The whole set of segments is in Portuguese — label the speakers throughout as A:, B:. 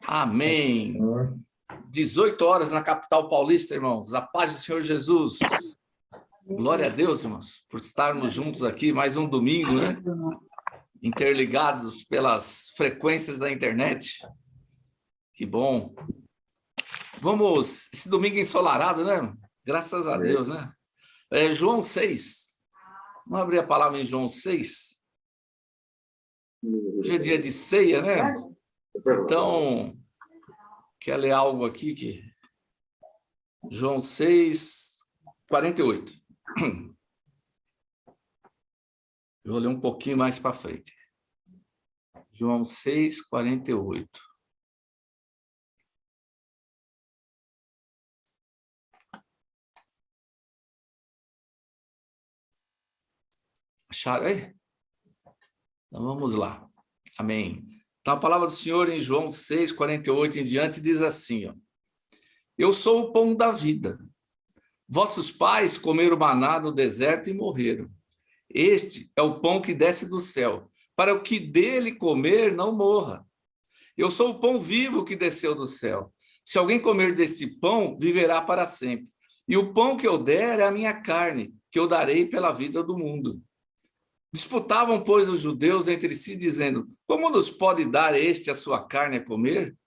A: Amém. 18 horas na capital paulista, irmãos. A paz do Senhor Jesus. Glória a Deus, irmãos, por estarmos juntos aqui mais um domingo, né? Interligados pelas frequências da internet. Que bom. Vamos, esse domingo ensolarado, né? Graças a Deus, né? João 6. Vamos abrir a palavra em João 6. Hoje é dia de ceia, né? Então, quer ler algo aqui que... João 6, 48. Eu vou ler um pouquinho mais para frente. João 6, 48. Acharam aí? Então vamos lá. Amém. Então a palavra do Senhor em João 6, 48 em diante diz assim, ó. Eu sou o pão da vida. Vossos pais comeram maná no deserto e morreram. Este é o pão que desce do céu, para o que dele comer não morra. Eu sou o pão vivo que desceu do céu. Se alguém comer deste pão, viverá para sempre. E o pão que eu der é a minha carne, que eu darei pela vida do mundo. Disputavam, pois, os judeus entre si, dizendo, como nos pode dar este a sua carne a comer?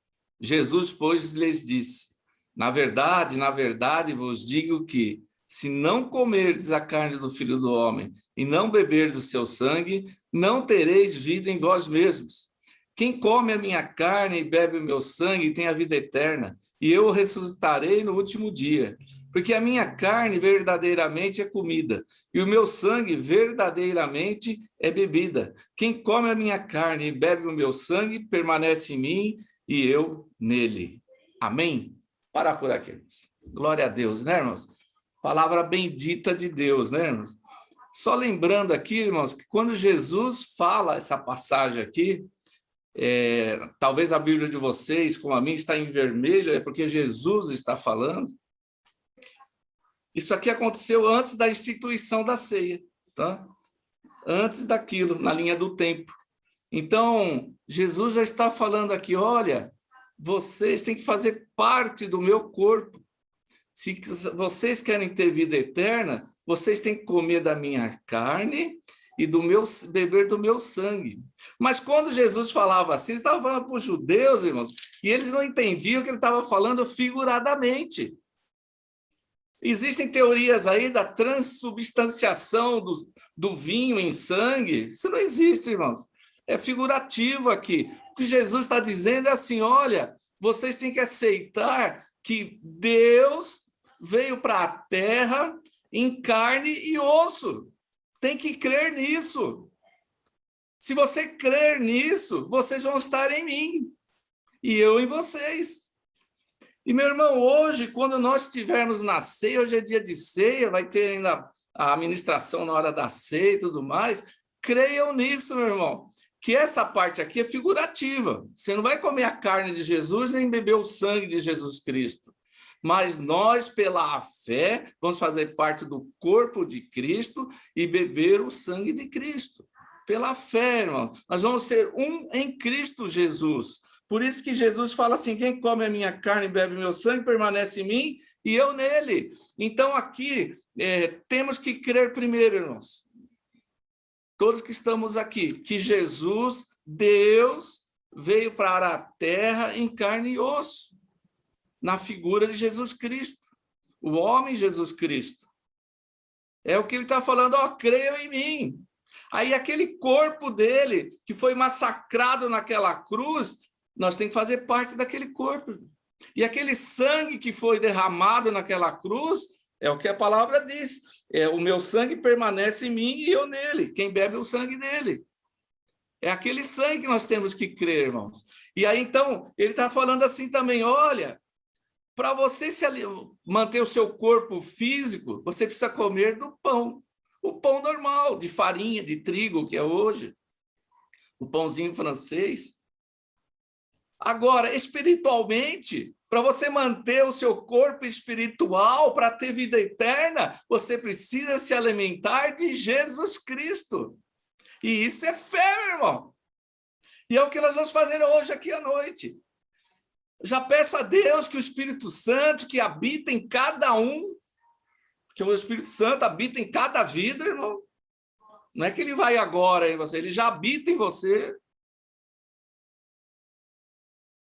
A: Jesus, pois, lhes disse, na verdade vos digo que, se não comerdes a carne do Filho do Homem e não beberdes o seu sangue, não tereis vida em vós mesmos. Quem come a minha carne e bebe o meu sangue tem a vida eterna, e eu o ressuscitarei no último dia. Porque a minha carne verdadeiramente é comida, e o meu sangue verdadeiramente é bebida. Quem come a minha carne e bebe o meu sangue permanece em mim, e eu nele. Amém? Parar por aqui, irmãos. Glória a Deus, né, irmãos? Palavra bendita de Deus, né, irmãos? Só lembrando aqui, irmãos, que quando Jesus fala essa passagem aqui, talvez a Bíblia de vocês, como a minha, está em vermelho, é porque Jesus está falando. Isso aqui aconteceu antes da instituição da ceia, tá? Antes daquilo, na linha do tempo. Então, Jesus já está falando aqui, olha, vocês têm que fazer parte do meu corpo. Se vocês querem ter vida eterna, vocês têm que comer da minha carne e beber do meu sangue. Mas quando Jesus falava assim, ele estava falando para os judeus, irmãos, e eles não entendiam que ele estava falando figuradamente. Existem teorias aí da transubstanciação do vinho em sangue. Isso não existe, irmãos. É figurativo aqui. O que Jesus está dizendo é assim, olha, vocês têm que aceitar que Deus veio para a terra em carne e osso. Tem que crer nisso. Se você crer nisso, vocês vão estar em mim e eu em vocês. E, meu irmão, hoje, quando nós estivermos na ceia, hoje é dia de ceia, vai ter ainda a administração na hora da ceia e tudo mais, creiam nisso, meu irmão, que essa parte aqui é figurativa. Você não vai comer a carne de Jesus, nem beber o sangue de Jesus Cristo. Mas nós, pela fé, vamos fazer parte do corpo de Cristo e beber o sangue de Cristo. Pela fé, irmão, nós vamos ser um em Cristo Jesus. Por isso que Jesus fala assim, quem come a minha carne e bebe o meu sangue permanece em mim e eu nele. Então aqui temos que crer primeiro, irmãos. Todos que estamos aqui, que Jesus, Deus, veio para a terra em carne e osso, na figura de Jesus Cristo, o homem Jesus Cristo. É o que ele está falando, ó, creiam em mim. Aí aquele corpo dele, que foi massacrado naquela cruz, nós temos que fazer parte daquele corpo. E aquele sangue que foi derramado naquela cruz, é o que a palavra diz. O meu sangue permanece em mim e eu nele. Quem bebe o sangue dele. É aquele sangue que nós temos que crer, irmãos. E aí, então, ele está falando assim também, olha, para você manter o seu corpo físico, você precisa comer do pão. O pão normal, de farinha, de trigo, que é hoje. O pãozinho francês. Agora, espiritualmente, para você manter o seu corpo espiritual, para ter vida eterna, você precisa se alimentar de Jesus Cristo. E isso é fé, meu irmão. E é o que nós vamos fazer hoje, aqui à noite. Já peça a Deus que o Espírito Santo que habita em cada um, que o Espírito Santo habita em cada vida, irmão. Não é que ele vai agora em você, ele já habita em você.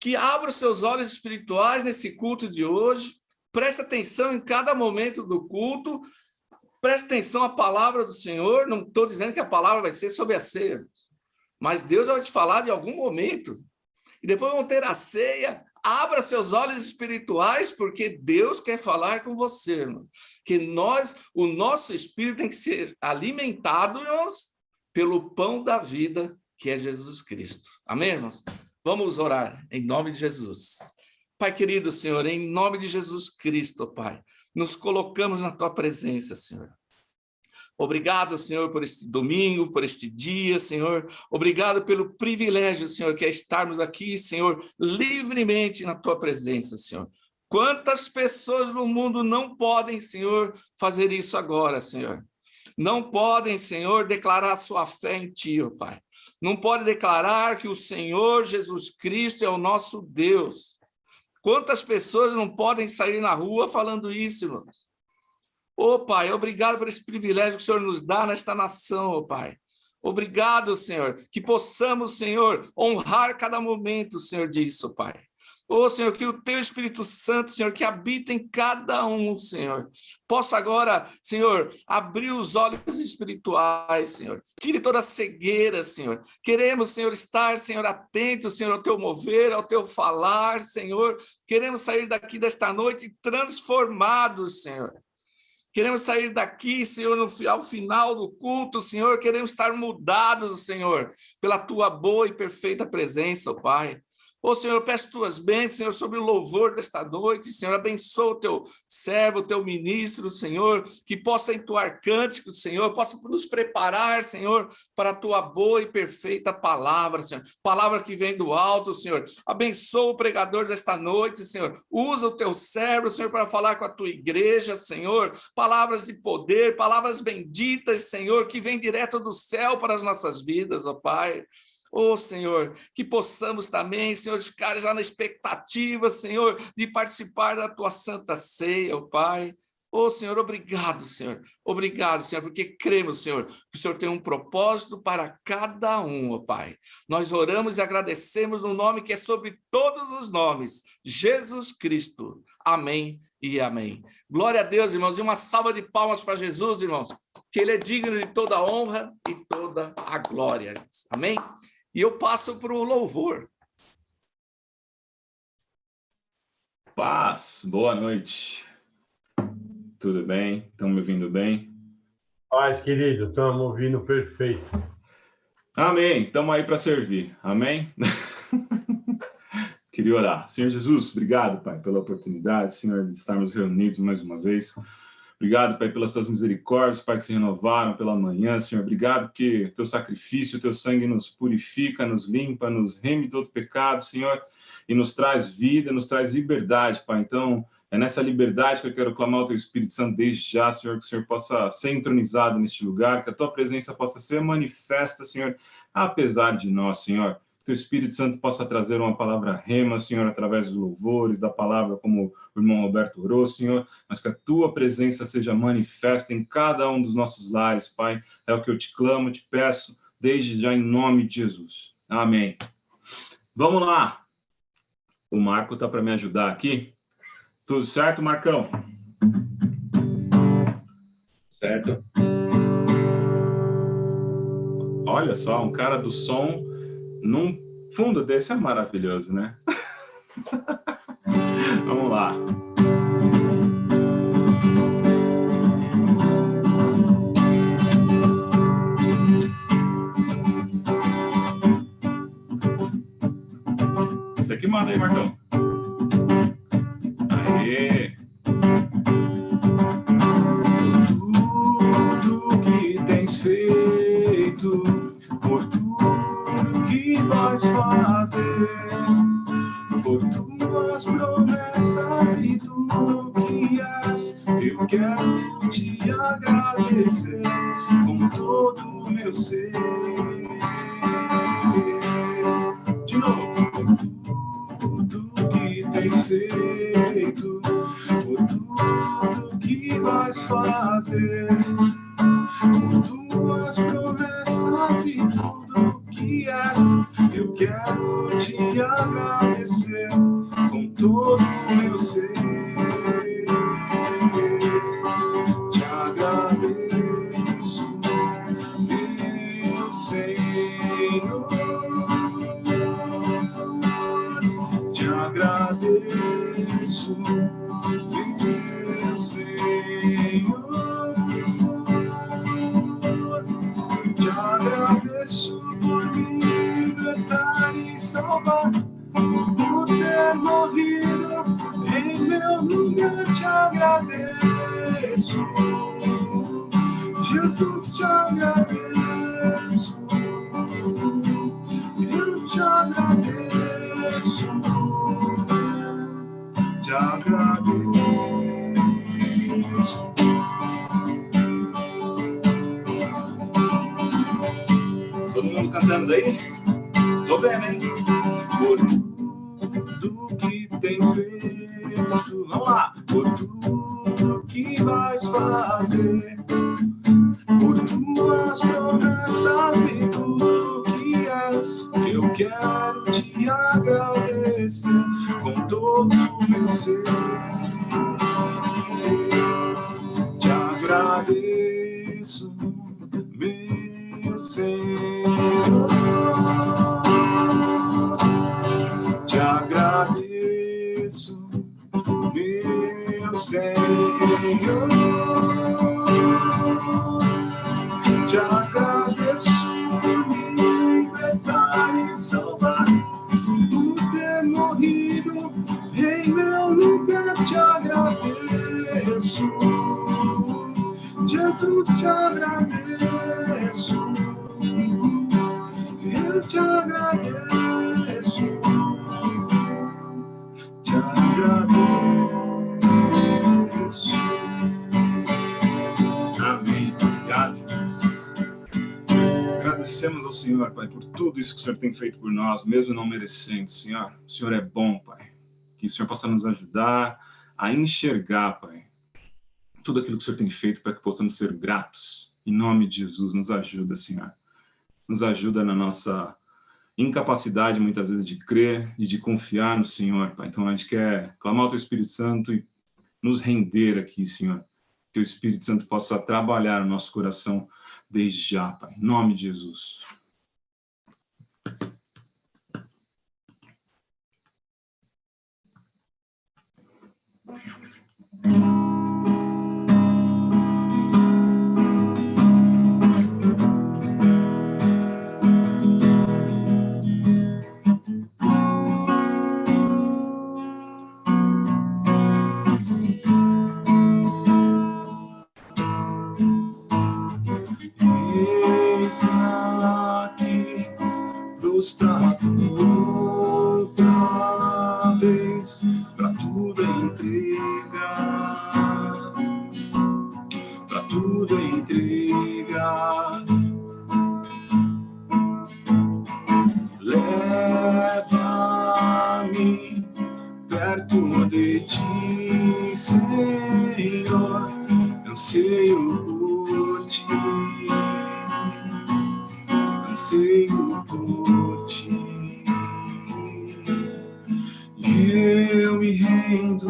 A: Que abra os seus olhos espirituais nesse culto de hoje. Preste atenção em cada momento do culto. Preste atenção à palavra do Senhor. Não estou dizendo que a palavra vai ser sobre a ceia, mas Deus vai te falar de algum momento. E depois vão ter a ceia. Abra seus olhos espirituais, porque Deus quer falar com você, irmão. Que o nosso espírito tem que ser alimentado, irmãos, pelo pão da vida, que é Jesus Cristo. Amém, irmãos? Vamos orar em nome de Jesus. Pai querido, Senhor, em nome de Jesus Cristo, Pai, nos colocamos na tua presença, Senhor. Obrigado, Senhor, por este domingo, por este dia, Senhor. Obrigado pelo privilégio, Senhor, que é estarmos aqui, Senhor, livremente na tua presença, Senhor. Quantas pessoas no mundo não podem, Senhor, fazer isso agora, Senhor? Não podem, Senhor, declarar sua fé em ti, ó Pai. Não podem declarar que o Senhor Jesus Cristo é o nosso Deus. Quantas pessoas não podem sair na rua falando isso, irmãos? Ô Pai, obrigado por esse privilégio que o Senhor nos dá nesta nação, ó Pai. Obrigado, Senhor, que possamos, Senhor, honrar cada momento, Senhor, disso, Pai. Ô Senhor, que o teu Espírito Santo, Senhor, que habita em cada um, Senhor, possa agora, Senhor, abrir os olhos espirituais, Senhor. Tire toda a cegueira, Senhor. Queremos, Senhor, estar, Senhor, atentos, Senhor, ao teu mover, ao teu falar, Senhor. Queremos sair daqui desta noite transformados, Senhor. Queremos sair daqui, Senhor, ao final do culto, Senhor, queremos estar mudados, Senhor, pela tua boa e perfeita presença, ó Pai. Ô Senhor, eu peço tuas bênçãos, Senhor, sobre o louvor desta noite, Senhor, abençoa o teu servo, o teu ministro, Senhor, que possa entoar cânticos, Senhor, possa nos preparar, Senhor, para a tua boa e perfeita palavra, Senhor, palavra que vem do alto, Senhor. Abençoa o pregador desta noite, Senhor, usa o teu servo, Senhor, para falar com a tua igreja, Senhor, palavras de poder, palavras benditas, Senhor, que vem direto do céu para as nossas vidas, ó Pai. Ô Senhor, que possamos também, Senhor, ficar já na expectativa, Senhor, de participar da tua santa ceia, ó Pai. Ô Senhor, obrigado, Senhor, porque cremos, Senhor, que o Senhor tem um propósito para cada um, ó Pai. Nós oramos e agradecemos no nome que é sobre todos os nomes, Jesus Cristo. Amém e amém. Glória a Deus, irmãos, e uma salva de palmas para Jesus, irmãos, que Ele é digno de toda a honra e toda a glória. Amém? E eu passo para o louvor.
B: Paz, boa noite. Tudo bem? Estão me ouvindo bem?
C: Paz, querido, estamos ouvindo perfeito.
B: Amém, estamos aí para servir. Amém? Queria orar. Senhor Jesus, obrigado, Pai, pela oportunidade, Senhor, de estarmos reunidos mais uma vez. Obrigado, Pai, pelas tuas misericórdias, Pai, que se renovaram pela manhã, Senhor. Obrigado que teu sacrifício, teu sangue nos purifica, nos limpa, nos reme todo pecado, Senhor, e nos traz vida, nos traz liberdade, Pai. Então, é nessa liberdade que eu quero clamar ao teu Espírito Santo desde já, Senhor, que o Senhor possa ser entronizado neste lugar, que a tua presença possa ser manifesta, Senhor, apesar de nós, Senhor. Que teu Espírito Santo possa trazer uma palavra rema, Senhor, através dos louvores, da palavra, como o irmão Roberto orou, Senhor, mas que a tua presença seja manifesta em cada um dos nossos lares, Pai. É o que eu te clamo, te peço, desde já em nome de Jesus. Amém. Vamos lá. O Marco está para me ajudar aqui. Tudo certo, Marcão?
A: Certo.
B: Olha só, um cara do som num fundo desse é maravilhoso, né? Vamos lá. Você que manda aí, Marcão. Aê! Tudo que tens feito, por tudo que vais fazer, por tuas promessas e tudo que és, eu quero te agradecer com todo o meu ser. De novo. Tudo que tens feito, por tudo que vais fazer, por tuas promessas e tudo que és. Eu quero te agradecer com todo o meu ser. Te agradeço, meu Senhor. Te agradeço, meu Senhor. Te agradeço por me libertar e salvar, por ter morrido em meu lugar. Te agradeço, Jesus, te agradeço. Eu te agradeço, te agradeço. Todo mundo cantando aí? Tô vendo, hein? Por tudo que tens feito, vamos lá. Por tudo que vais fazer, por tuas promessas e tudo que és. Eu quero te agradecer com todo o meu ser. Te agradeço, meu Senhor. Te agradeço, meu Senhor. Te agradeço por me libertar e salvar, por ter morrido em meu lugar. Te agradeço, Jesus, te agradeço. Eu te agradeço, te agradeço. Amém. Obrigado, Jesus. Agradecemos ao Senhor, Pai, por tudo isso que o Senhor tem feito por nós, mesmo não merecendo, Senhor. O Senhor é bom, Pai. Que o Senhor possa nos ajudar a enxergar, Pai, tudo aquilo que o Senhor tem feito para que possamos ser gratos. Em nome de Jesus, nos ajuda, Senhor. Nos ajuda na nossa incapacidade, muitas vezes, de crer e de confiar no Senhor, Pai. Então, a gente quer clamar ao Teu Espírito Santo e nos render aqui, Senhor. Que Teu Espírito Santo possa trabalhar no nosso coração desde já, Pai. Em nome de Jesus. Prostrado outra vez, pra tudo entregar, pra tudo entregar. Leva-me perto de ti, Senhor, anseio por ti. Anseio por ti, e eu me rendo.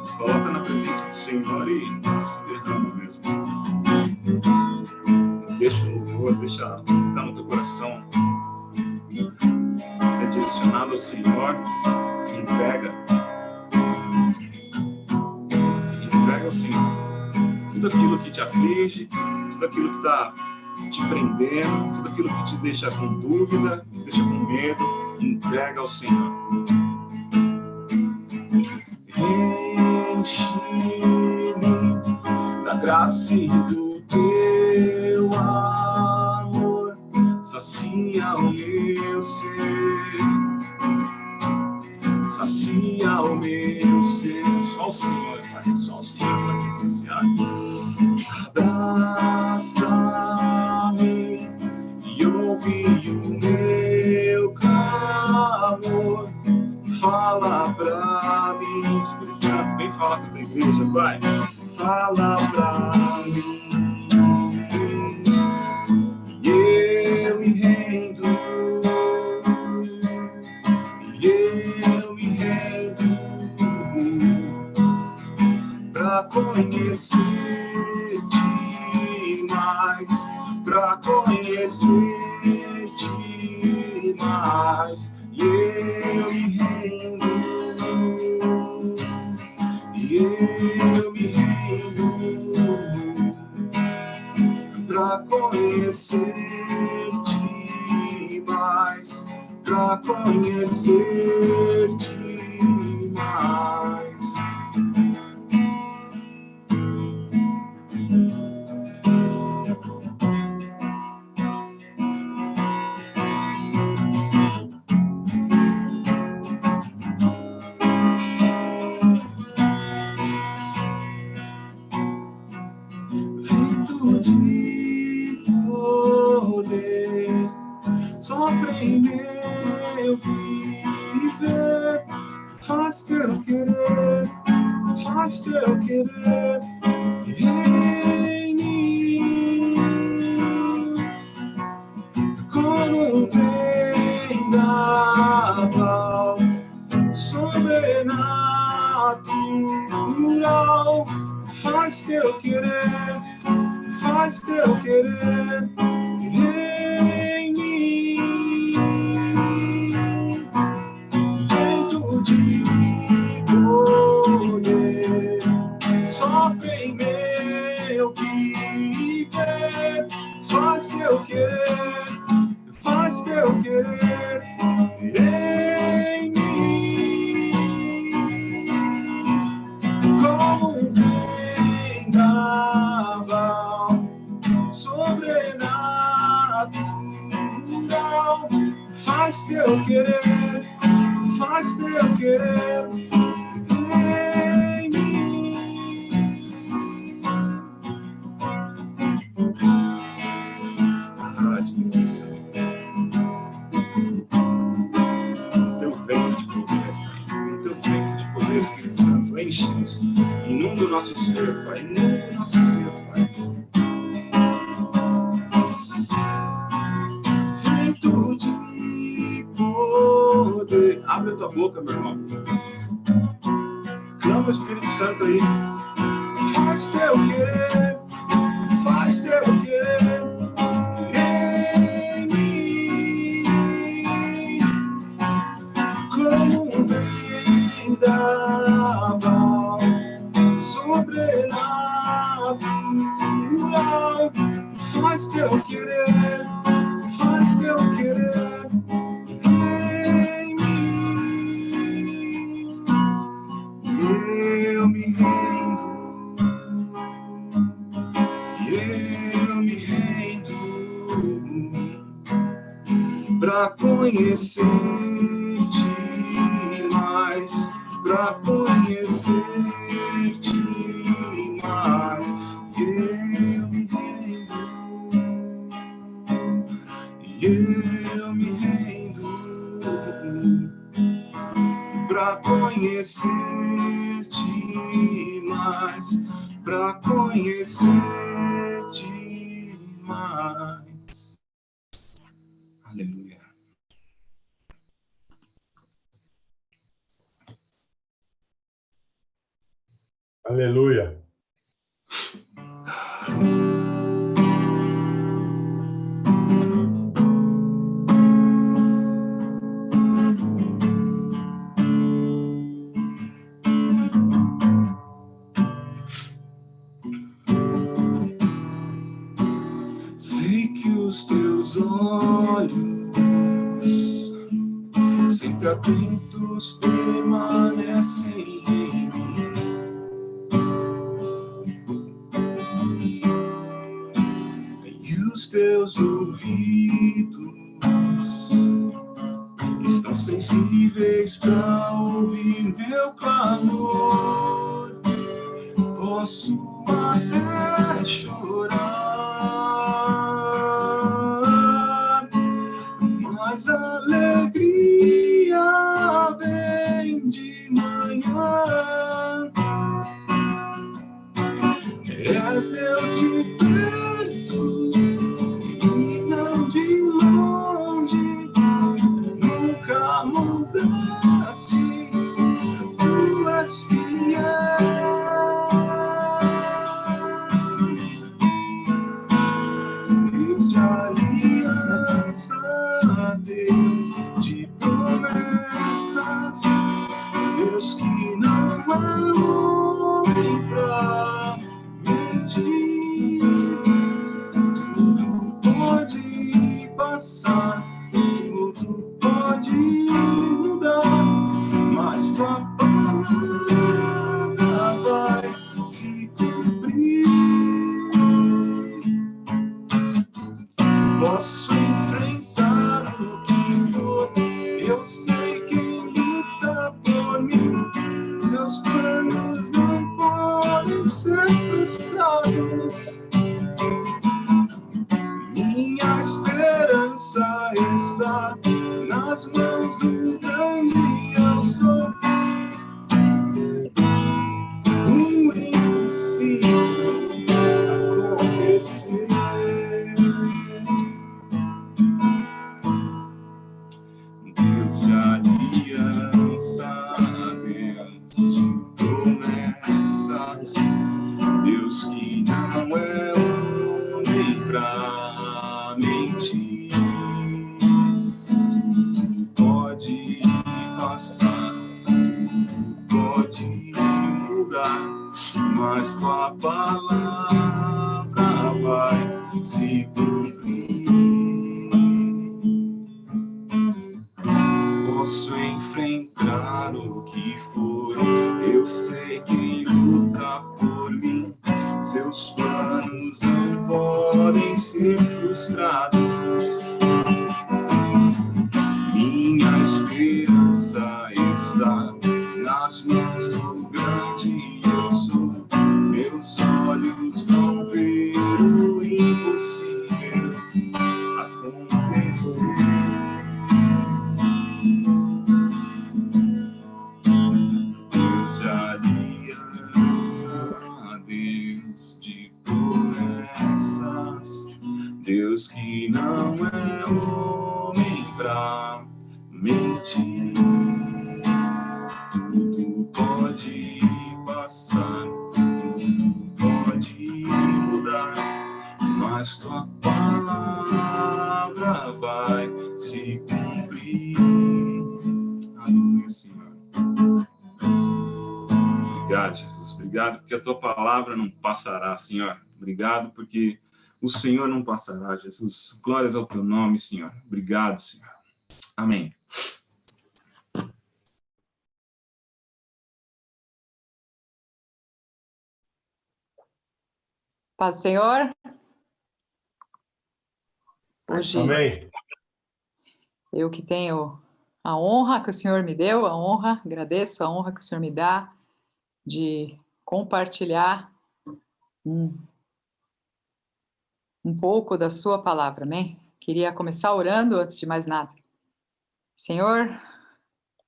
B: Se coloca na presença do Senhor e se derrama mesmo. Deixa o louvor, deixa estar no teu coração. Ser direcionado ao Senhor, entrega ao Senhor tudo aquilo que te aflige, tudo aquilo que está te prendendo, tudo aquilo que te deixa com dúvida, deixa com medo, entrega ao Senhor. Enche-me da graça e do teu amor, sacia o meu ser, sacia o meu ser. Só o Senhor, Pai, só o Senhor pode me saciar. Abraça mais, pra conhecer-te mais. E eu me rendo, e eu me rendo, pra conhecer-te mais, pra conhecer-te mais. Vento de poder, sopra em meu viver, faz teu querer, faz teu querer em mim, como um vendaval sobrenatural, faz teu querer, faz teu querer em mim. Vento de poder, sopra em meu viver, faz teu querer, faz teu querer em mim, como um vendaval sobrenatural, faz teu querer, faz teu querer em mim. Ah, Espírito Santo, teu vento de poder, teu vento de poder, Espírito Santo, enche-nos, inunda o nosso ser, Pai, inunda o nosso ser, Pai. Vento de poder, abre a tua boca, meu irmão, clama o Espírito Santo aí, faz teu querer, faz teu querer em mim, como um vendaval sobrenatural, faz teu querer, faz teu querer em mim. Eu me rendo, eu me rendo, pra conhecer-te mais, pra conhecer-te mais. Eu me rendo, eu me rendo, pra conhecer-te mais, pra conhecer-te mais. Aleluia.
C: Aleluia.
B: Sei que os teus olhos, sempre atentos, permanecem em mim. E os teus ouvidos estão sensíveis para ouvir meu clamor. Posso até chorar, mas a alegria vem de manhã. És Deus de perto e não de longe, nunca mudaste, tu és fiel. Posso enfrentar o que for, eu sei quem luta por mim. Meus planos não podem ser frustrados. Minha esperança está nas mãos do grande eu sou. O impossível acontecer. Deus de aliança, Deus de promessas, Deus que não é homem pra mentir. Pode passar, pode mudar, mas tua palavra vai se cumprir. Posso enfrentar o que for, eu sei quem luta por mim. Seus planos não podem ser frustrados. Minha esperança está nas mãos do grande eu sou. Meus olhos vão ver o impossível acontecer. Deus de aliança, Deus de promessas, Deus que não é homem pra mentir. Tudo pode passar, tudo pode mudar, mas tua palavra vai se cumprir. Aleluia, Senhor. Obrigado, Jesus. Obrigado porque a tua palavra não passará, Senhor. Obrigado porque o Senhor não passará, Jesus. Glórias ao teu nome, Senhor. Obrigado, Senhor. Amém.
D: Paz do Senhor. Hoje
C: Amém.
D: eu que tenho a honra que o Senhor me deu, agradeço a honra que o Senhor me dá de compartilhar um pouco da sua palavra, amém? Queria começar orando antes de mais nada. Senhor,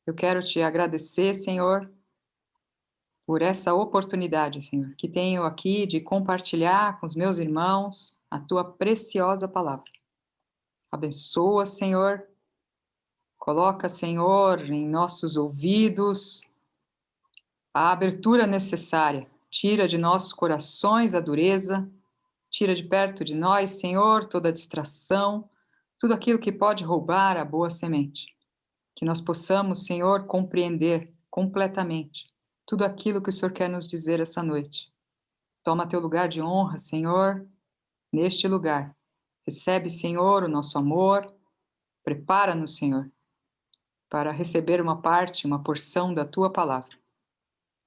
D: eu quero te agradecer, Senhor, por essa oportunidade, Senhor, que tenho aqui de compartilhar com os meus irmãos a tua preciosa palavra. Abençoa, Senhor, coloca, Senhor, em nossos ouvidos a abertura necessária, tira de nossos corações a dureza, tira de perto de nós, Senhor, toda distração, tudo aquilo que pode roubar a boa semente. Que nós possamos, Senhor, compreender completamente tudo aquilo que o Senhor quer nos dizer essa noite. Toma teu lugar de honra, Senhor, neste lugar. Recebe, Senhor, o nosso amor. Prepara-nos, Senhor, para receber uma parte, uma porção da tua palavra.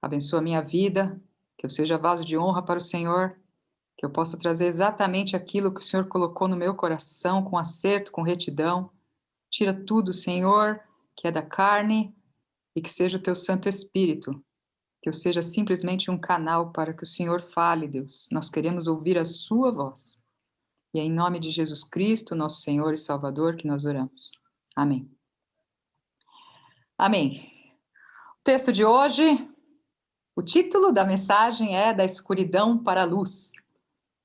D: Abençoa a minha vida, que eu seja vaso de honra para o Senhor, que eu possa trazer exatamente aquilo que o Senhor colocou no meu coração, com acerto, com retidão. Tira tudo, Senhor, que é da carne, e que seja o teu Santo Espírito, que eu seja simplesmente um canal para que o Senhor fale, Deus. Nós queremos ouvir a sua voz. E é em nome de Jesus Cristo, nosso Senhor e Salvador, que nós oramos. Amém. Amém. O texto de hoje, o título da mensagem é Da Escuridão para a Luz.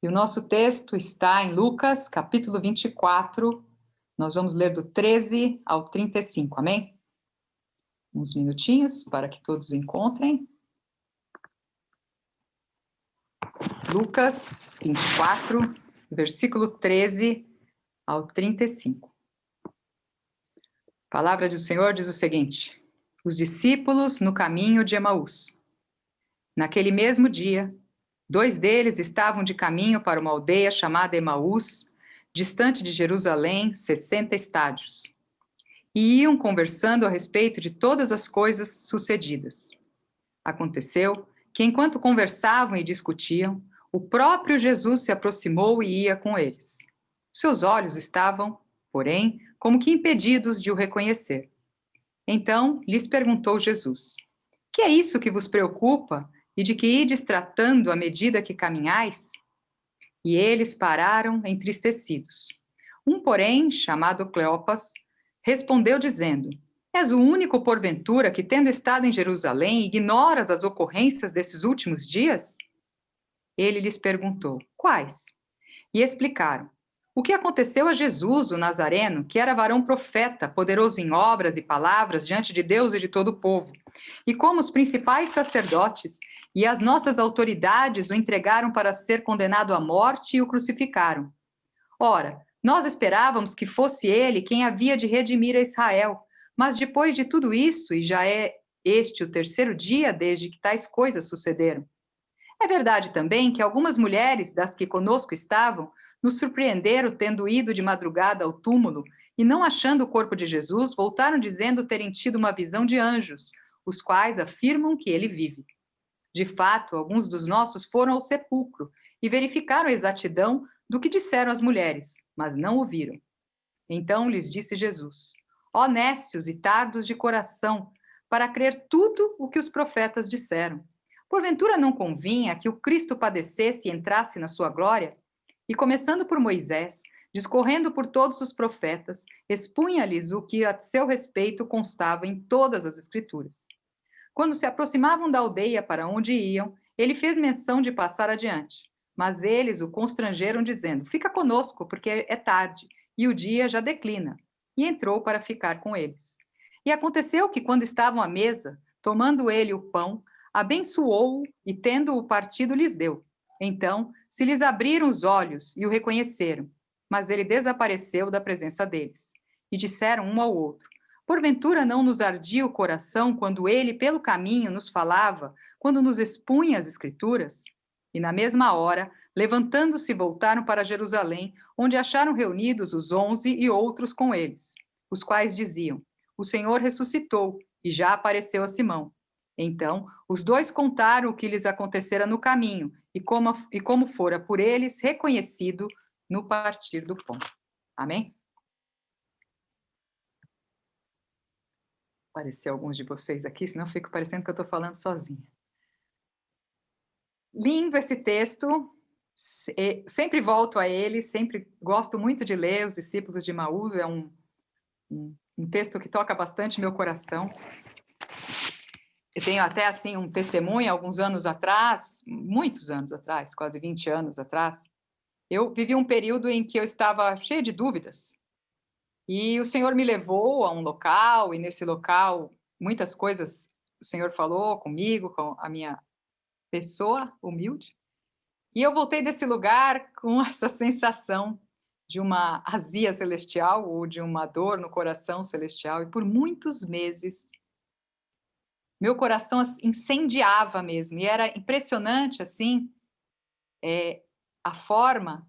D: E o nosso texto está em Lucas, capítulo 24. Nós vamos ler do 13 ao 35, amém? Uns minutinhos para que todos encontrem. Lucas 24, versículo 13 ao 35. A palavra do Senhor diz o seguinte: os discípulos no caminho de Emaús. Naquele mesmo dia, 2 deles estavam de caminho para uma aldeia chamada Emaús, distante de Jerusalém, 60 estádios. E iam conversando a respeito de todas as coisas sucedidas. Aconteceu que, enquanto conversavam e discutiam, o próprio Jesus se aproximou e ia com eles. Seus olhos estavam, porém, como que impedidos de o reconhecer. Então lhes perguntou Jesus: Que é isso que vos preocupa e de que ides tratando à medida que caminhais? E eles pararam entristecidos. Um, porém, chamado Cleopas, respondeu dizendo: És o único, porventura, que, tendo estado em Jerusalém, ignoras as ocorrências desses últimos dias? Ele lhes perguntou: Quais? E explicaram: O que aconteceu a Jesus, o Nazareno, que era varão profeta, poderoso em obras e palavras diante de Deus e de todo o povo, e como os principais sacerdotes e as nossas autoridades o entregaram para ser condenado à morte e o crucificaram. Ora, nós esperávamos que fosse ele quem havia de redimir a Israel, mas depois de tudo isso, e já é este o terceiro dia desde que tais coisas sucederam. É verdade também que algumas mulheres das que conosco estavam nos surpreenderam tendo ido de madrugada ao túmulo e, não achando o corpo de Jesus, voltaram dizendo terem tido uma visão de anjos, os quais afirmam que ele vive. De fato, alguns dos nossos foram ao sepulcro e verificaram a exatidão do que disseram as mulheres, mas não o viram. Então lhes disse Jesus: Ó nécios e tardos de coração, para crer tudo o que os profetas disseram. Porventura não convinha que o Cristo padecesse e entrasse na sua glória? E começando por Moisés, discorrendo por todos os profetas, expunha-lhes o que a seu respeito constava em todas as Escrituras. Quando se aproximavam da aldeia para onde iam, ele fez menção de passar adiante. Mas eles o constrangeram, dizendo: Fica conosco, porque é tarde, e o dia já declina. E entrou para ficar com eles. E aconteceu que, quando estavam à mesa, tomando ele o pão, abençoou-o e, tendo-o partido, lhes deu. Então se lhes abriram os olhos e o reconheceram, mas ele desapareceu da presença deles. E disseram um ao outro: Porventura não nos ardia o coração quando ele, pelo caminho, nos falava, quando nos expunha as Escrituras? E na mesma hora, levantando-se, voltaram para Jerusalém, onde acharam reunidos os 11 e outros com eles, os quais diziam: O Senhor ressuscitou e já apareceu a Simão. Então, os dois contaram o que lhes acontecera no caminho e como fora por eles reconhecido no partir do pão. Amém? Aparecer alguns de vocês aqui, senão fico parecendo que eu estou falando sozinha. Lindo esse texto, sempre volto a ele, sempre gosto muito de ler os discípulos de Emaús, é um texto que toca bastante meu coração. Eu tenho até assim um testemunho, alguns anos atrás, muitos anos atrás, quase 20 anos atrás, eu vivi um período em que eu estava cheia de dúvidas. E o Senhor me levou a um local, e nesse local muitas coisas o Senhor falou comigo, com a minha pessoa humilde. E eu voltei desse lugar com essa sensação de uma azia celestial ou de uma dor no coração celestial. E por muitos meses meu coração incendiava mesmo. E era impressionante, assim, a forma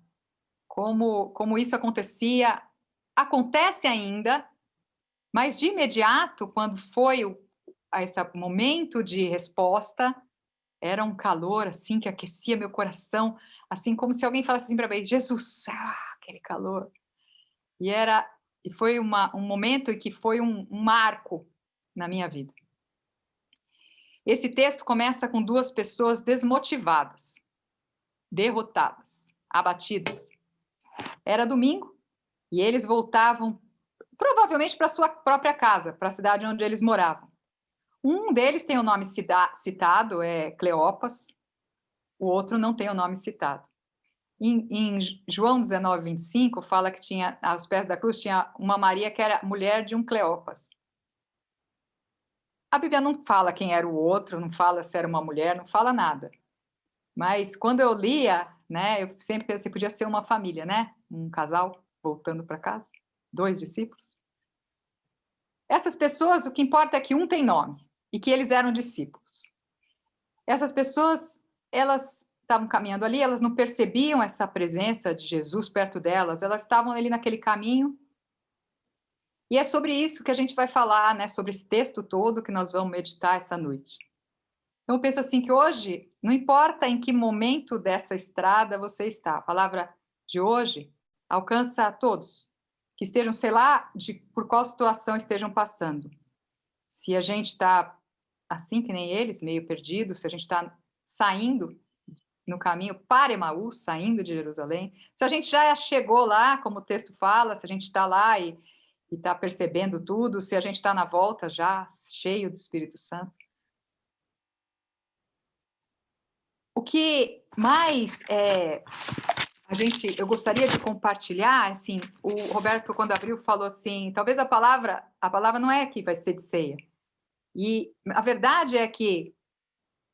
D: como isso acontecia. Acontece ainda, mas de imediato, quando foi esse momento de resposta, era um calor assim que aquecia meu coração, assim como se alguém falasse assim para mim: Jesus, aquele calor. E foi um momento que foi um marco na minha vida. Esse texto começa com duas pessoas desmotivadas, derrotadas, abatidas. Era domingo e eles voltavam provavelmente para sua própria casa, para a cidade onde eles moravam. Um deles tem o nome citado, é Cleopas, o outro não tem o nome citado. Em João 19, 25, fala que tinha, aos pés da cruz, tinha uma Maria que era mulher de um Cleopas. A Bíblia não fala quem era o outro, não fala se era uma mulher, não fala nada. Mas quando eu lia, né, eu sempre pensei, podia ser uma família, né? Um casal voltando para casa, 2 discípulos. Essas pessoas, o que importa é que um tem nome e que eles eram discípulos. Essas pessoas, elas estavam caminhando ali, elas não percebiam essa presença de Jesus perto delas, elas estavam ali naquele caminho. E é sobre isso que a gente vai falar, né, sobre esse texto todo que nós vamos meditar essa noite. Então, eu penso assim que hoje, não importa em que momento dessa estrada você está, a palavra de hoje alcança a todos que estejam, sei lá, por qual situação estejam passando. Se a gente está assim que nem eles, meio perdido, se a gente está saindo no caminho para Emaús, saindo de Jerusalém, se a gente já chegou lá, como o texto fala, se a gente está lá e está percebendo tudo, se a gente está na volta já, cheio do Espírito Santo. O que mais eu gostaria de compartilhar, assim, o Roberto, quando abriu, falou assim, talvez a palavra não é que vai ser de ceia. E a verdade é que,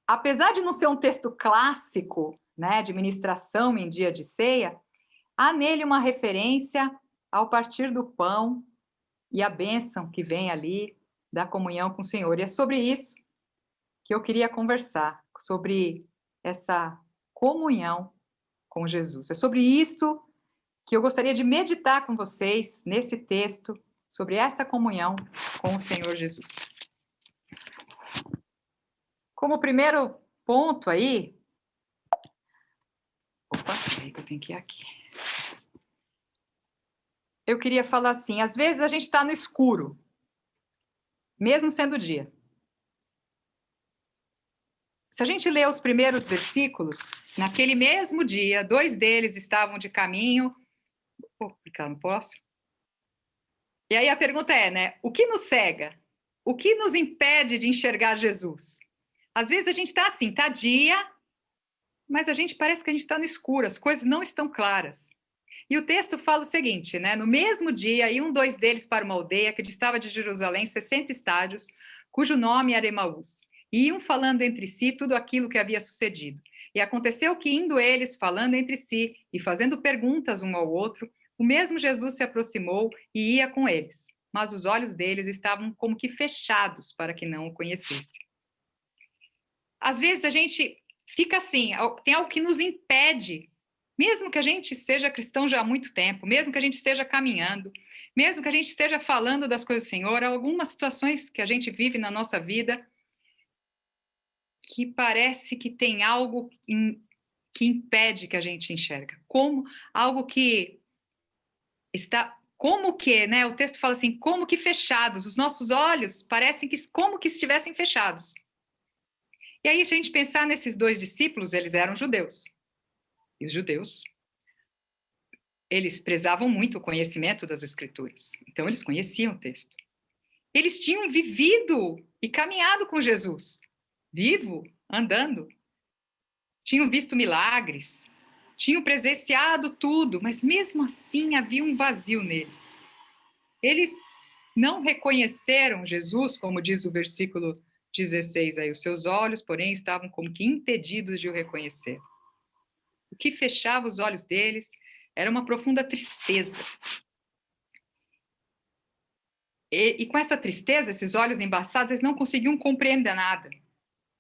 D: apesar de não ser um texto clássico, né, de ministração em dia de ceia, há nele uma referência ao partir do pão e a bênção que vem ali da comunhão com o Senhor. E é sobre isso que eu queria conversar, sobre essa comunhão com Jesus. É sobre isso que eu gostaria de meditar com vocês nesse texto, sobre essa comunhão com o Senhor Jesus. Como primeiro ponto aí... Opa, peraí que eu tenho que ir aqui. Eu queria falar assim, às vezes a gente está no escuro, mesmo sendo dia. Se a gente ler os primeiros versículos, naquele mesmo dia, 2 deles estavam de caminho... Vou clicar no próximo. E aí a pergunta é, né? O que nos cega? O que nos impede de enxergar Jesus? Às vezes a gente está assim, está dia, mas a gente parece que a gente está no escuro, as coisas não estão claras. E o texto fala o seguinte, né? No mesmo dia, iam 2 deles para uma aldeia que distava de Jerusalém 60 estádios, cujo nome era Emaús. E iam falando entre si tudo aquilo que havia sucedido. E aconteceu que, indo eles falando entre si e fazendo perguntas um ao outro, o mesmo Jesus se aproximou e ia com eles. Mas os olhos deles estavam como que fechados para que não o conhecessem. Às vezes a gente fica assim, tem algo que nos impede, mesmo que a gente seja cristão já há muito tempo, mesmo que a gente esteja caminhando, mesmo que a gente esteja falando das coisas do Senhor, há algumas situações que a gente vive na nossa vida que parece que tem algo que impede que a gente enxerga. Como algo que está... Como que, né? O texto fala assim, como que fechados. Os nossos olhos parecem que como que estivessem fechados. E aí, se a gente pensar nesses 2 discípulos, eles eram judeus. E os judeus, eles prezavam muito o conhecimento das Escrituras. Então, eles conheciam o texto. Eles tinham vivido e caminhado com Jesus. Vivo, andando. Tinham visto milagres. Tinham presenciado tudo. Mas, mesmo assim, havia um vazio neles. Eles não reconheceram Jesus, como diz o versículo 16 aí. Os seus olhos, porém, estavam como que impedidos de o reconhecer. O que fechava os olhos deles era uma profunda tristeza. E com essa tristeza, esses olhos embaçados, eles não conseguiam compreender nada.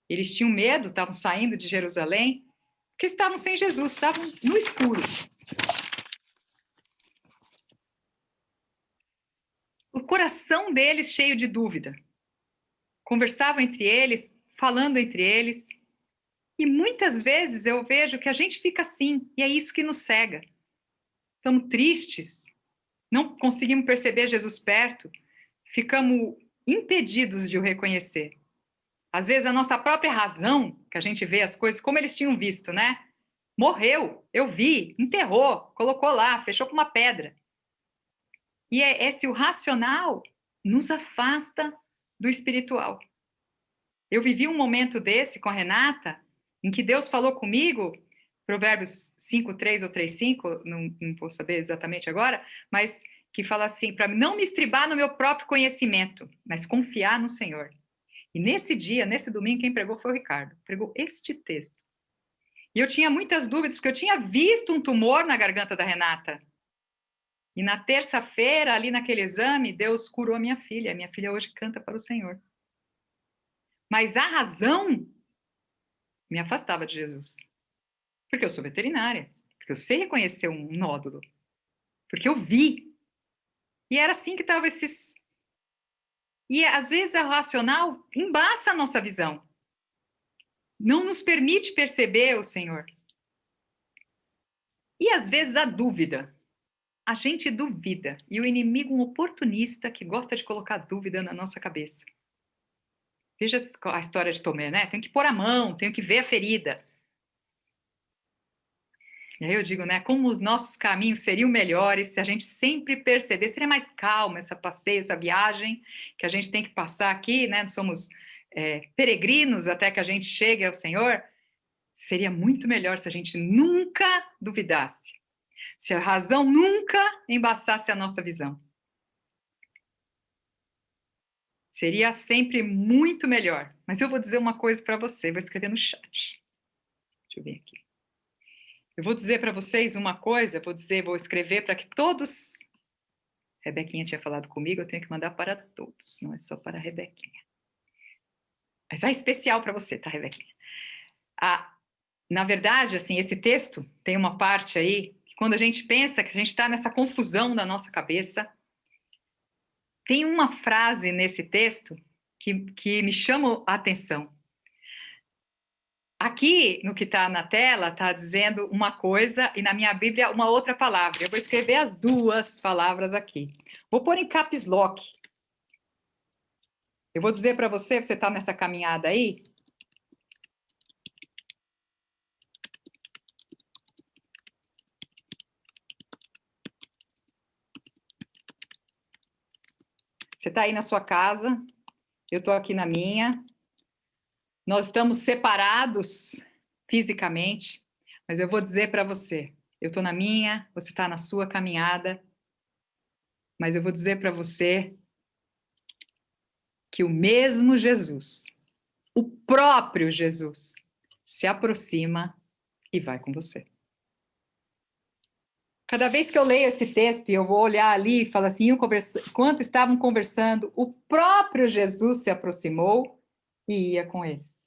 D: Eles tinham medo, estavam saindo de Jerusalém, porque estavam sem Jesus, estavam no escuro. O coração deles cheio de dúvida. Conversavam entre eles, falando entre eles. E muitas vezes eu vejo que a gente fica assim, e é isso que nos cega. Estamos tristes, não conseguimos perceber Jesus perto, ficamos impedidos de o reconhecer. Às vezes a nossa própria razão, que a gente vê as coisas como eles tinham visto, né? Morreu, eu vi, enterrou, colocou lá, fechou com uma pedra. E o racional nos afasta do espiritual. Eu vivi um momento desse com a Renata, em que Deus falou comigo, Provérbios 5:3 ou 3:5, não vou saber exatamente agora, mas que fala assim, para não me estribar no meu próprio conhecimento, mas confiar no Senhor. E nesse dia, nesse domingo, quem pregou foi o Ricardo. Pregou este texto. E eu tinha muitas dúvidas, porque eu tinha visto um tumor na garganta da Renata. E na terça-feira, ali naquele exame, Deus curou a minha filha. A minha filha hoje canta para o Senhor. Mas a razão me afastava de Jesus. Porque eu sou veterinária. Porque eu sei reconhecer um nódulo. Porque eu vi. E era assim que estavam esses... E às vezes a racional embaça a nossa visão. Não nos permite perceber o Senhor. E às vezes a dúvida. a gente duvida, e o inimigo um oportunista que gosta de colocar dúvida na nossa cabeça. Veja a história de Tomé, né? Tenho que pôr a mão, tenho que ver a ferida. E aí eu digo, né? Como os nossos caminhos seriam melhores se a gente sempre perceber, seria mais calma essa passeio, essa viagem que a gente tem que passar aqui, né? Somos peregrinos até que a gente chegue ao Senhor. Seria muito melhor se a gente nunca duvidasse, se a razão nunca embaçasse a nossa visão. Seria sempre muito melhor. Mas eu vou dizer uma coisa para você, vou escrever no chat. Deixa eu ver aqui. Eu vou dizer para vocês uma coisa, vou escrever para que todos... Rebequinha tinha falado comigo, eu tenho que mandar para todos, não é só para a Rebequinha. Mas é especial para você, tá, Rebequinha? Na verdade, assim, esse texto tem uma parte aí, que quando a gente pensa que a gente está nessa confusão da nossa cabeça, tem uma frase nesse texto que me chama a atenção. Aqui, no que está na tela, está dizendo uma coisa e na minha Bíblia uma outra palavra. Eu vou escrever as duas palavras aqui. Vou pôr em caps lock. Eu vou dizer para você está nessa caminhada aí? Você está aí na sua casa, eu estou aqui na minha. Nós estamos separados fisicamente, mas eu vou dizer para você, eu estou na minha, você está na sua caminhada, mas eu vou dizer para você que o mesmo Jesus, o próprio Jesus, se aproxima e vai com você. Cada vez que eu leio esse texto e eu vou olhar ali e falo assim, enquanto estavam conversando, o próprio Jesus se aproximou e ia com eles.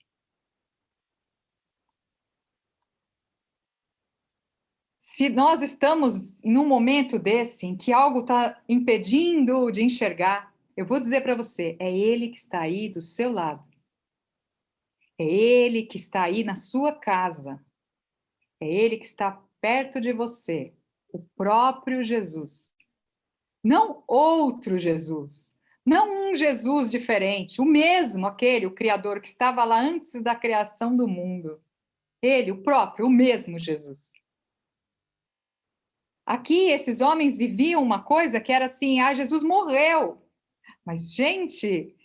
D: Se nós estamos em um momento desse, em que algo está impedindo de enxergar, eu vou dizer para você, é Ele que está aí do seu lado. É Ele que está aí na sua casa. É Ele que está perto de você. O próprio Jesus. Não outro Jesus. Não um Jesus diferente. O mesmo, aquele, o Criador que estava lá antes da criação do mundo. Ele, o próprio, o mesmo Jesus. Aqui, esses homens viviam uma coisa que era assim, Jesus morreu. Mas, gente,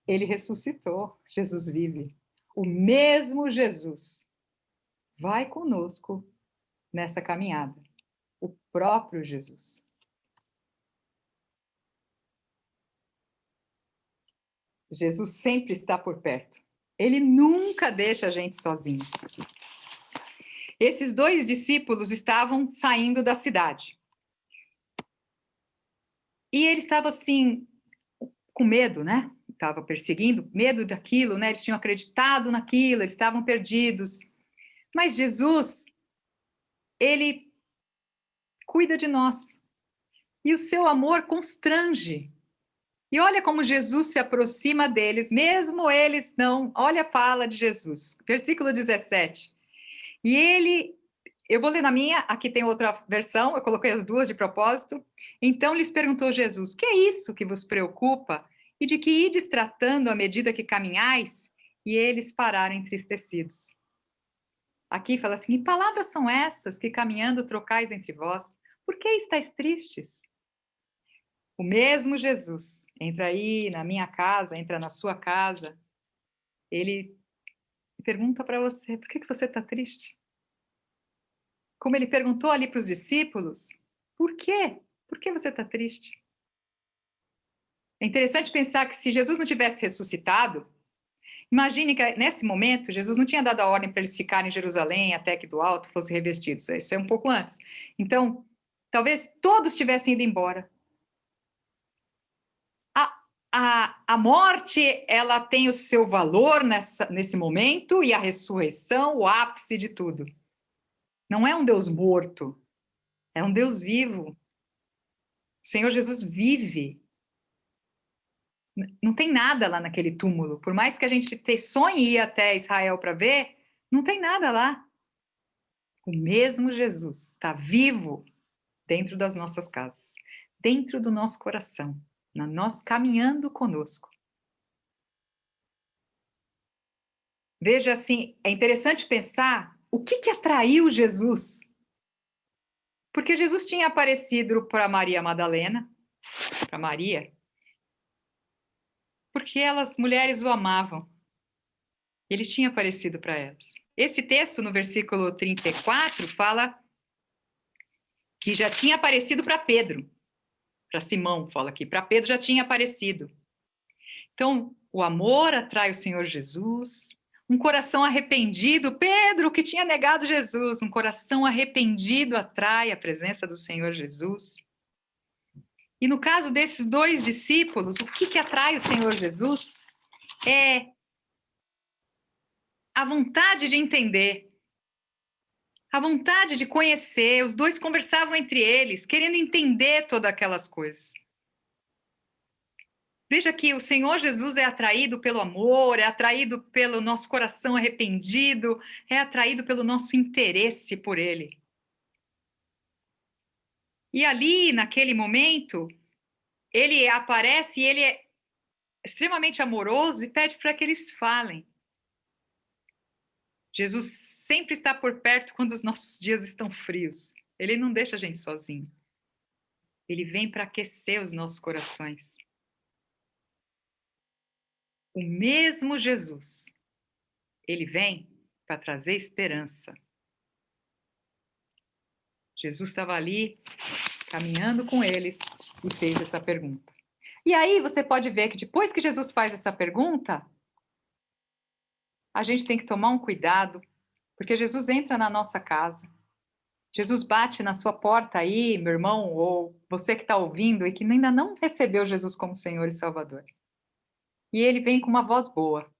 D: ele ressuscitou. Jesus vive. O mesmo Jesus vai conosco nessa caminhada. O próprio Jesus. Jesus sempre está por perto. Ele nunca deixa a gente sozinho. Esses dois discípulos estavam saindo da cidade. E eles estavam assim, com medo, né? Estavam perseguindo, medo daquilo, né? Eles tinham acreditado naquilo, eles estavam perdidos. Mas Jesus, ele cuida de nós. E o seu amor constrange. E olha como Jesus se aproxima deles, mesmo eles não. Olha a fala de Jesus, versículo 17. E ele, eu vou ler na minha, aqui tem outra versão, eu coloquei as duas de propósito. Então lhes perguntou Jesus: que é isso que vos preocupa? E de que ides tratando à medida que caminhais? E eles pararam entristecidos. Aqui fala assim: que palavras são essas que caminhando trocais entre vós? Por que estáis tristes? O mesmo Jesus entra aí na minha casa, entra na sua casa. Ele pergunta para você: por que você está triste? Como ele perguntou ali para os discípulos: por quê? Por que você está triste? É interessante pensar que se Jesus não tivesse ressuscitado, imagine que nesse momento Jesus não tinha dado a ordem para eles ficarem em Jerusalém até que do alto fossem revestidos. Isso é um pouco antes. Então, talvez todos tivessem ido embora. A morte, ela tem o seu valor nesse momento, e a ressurreição, o ápice de tudo. Não é um Deus morto, é um Deus vivo. O Senhor Jesus vive. Não tem nada lá naquele túmulo. Por mais que a gente sonhe ir até Israel para ver, não tem nada lá. O mesmo Jesus está vivo dentro das nossas casas, dentro do nosso coração, caminhando conosco. Veja assim, é interessante pensar o que atraiu Jesus. Porque Jesus tinha aparecido para Maria Madalena, para Maria, porque elas, mulheres, o amavam. Ele tinha aparecido para elas. Esse texto, no versículo 34, fala que já tinha aparecido para Pedro. Para Simão, fala aqui. Para Pedro já tinha aparecido. Então, o amor atrai o Senhor Jesus. Um coração arrependido, Pedro, que tinha negado Jesus, um coração arrependido atrai a presença do Senhor Jesus. E no caso desses dois discípulos, o que atrai o Senhor Jesus é a vontade de entender, a vontade de conhecer. Os dois conversavam entre eles, querendo entender todas aquelas coisas. Veja que o Senhor Jesus é atraído pelo amor, é atraído pelo nosso coração arrependido, é atraído pelo nosso interesse por Ele. E ali, naquele momento, Ele aparece e Ele é extremamente amoroso e pede para que eles falem. Jesus sempre está por perto quando os nossos dias estão frios. Ele não deixa a gente sozinho. Ele vem para aquecer os nossos corações. O mesmo Jesus, ele vem para trazer esperança. Jesus estava ali, caminhando com eles, e fez essa pergunta. E aí você pode ver que depois que Jesus faz essa pergunta, a gente tem que tomar um cuidado, porque Jesus entra na nossa casa. Jesus bate na sua porta aí, meu irmão, ou você que está ouvindo e que ainda não recebeu Jesus como Senhor e Salvador. E ele vem com uma voz boa.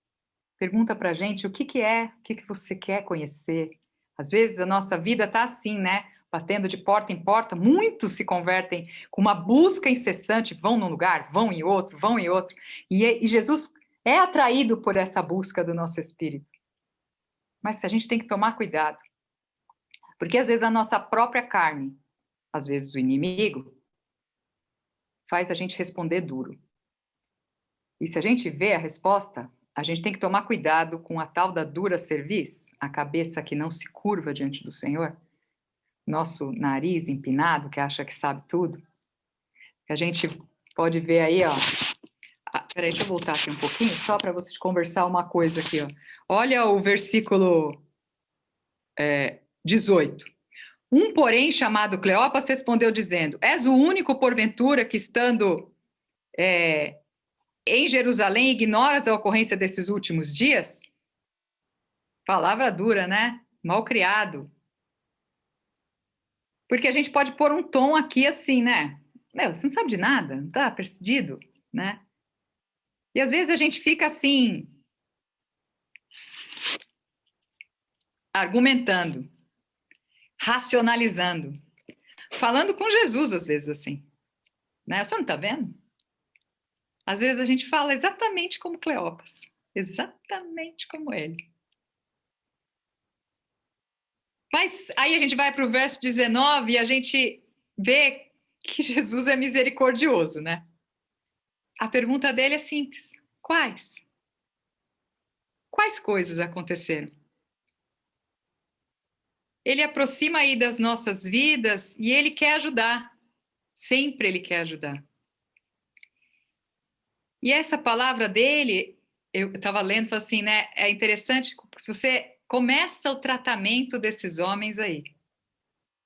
D: Pergunta para a gente o que é, o que você quer conhecer. Às vezes a nossa vida está assim, né? Batendo de porta em porta. Muitos se convertem com uma busca incessante. Vão num lugar, vão em outro, vão em outro. E Jesus é atraído por essa busca do nosso espírito. Mas a gente tem que tomar cuidado. Porque às vezes a nossa própria carne, às vezes o inimigo, faz a gente responder duro. E se a gente vê a resposta, a gente tem que tomar cuidado com a tal da dura cerviz, a cabeça que não se curva diante do Senhor, nosso nariz empinado, que acha que sabe tudo. A gente pode ver aí, ó. Peraí, deixa eu voltar aqui um pouquinho, só para você conversar uma coisa aqui, ó. Olha o versículo 18. Um, porém, chamado Cleopas, respondeu dizendo: És o único, porventura, que estando em Jerusalém, ignoras a ocorrência desses últimos dias? Palavra dura, né? Mal criado. Porque a gente pode pôr um tom aqui assim, né? Meu, você não sabe de nada, não tá perdido, né? E às vezes a gente fica assim, argumentando, racionalizando, falando com Jesus às vezes assim, né? Você não tá vendo? Às vezes a gente fala exatamente como Cleopas, exatamente como ele. Mas aí a gente vai para o verso 19 e a gente vê que Jesus é misericordioso, né? A pergunta dele é simples: quais? Quais coisas aconteceram? Ele aproxima aí das nossas vidas e ele quer ajudar. Sempre ele quer ajudar. E essa palavra dele, eu estava lendo, falei assim, né? É interessante, se você começa o tratamento desses homens aí,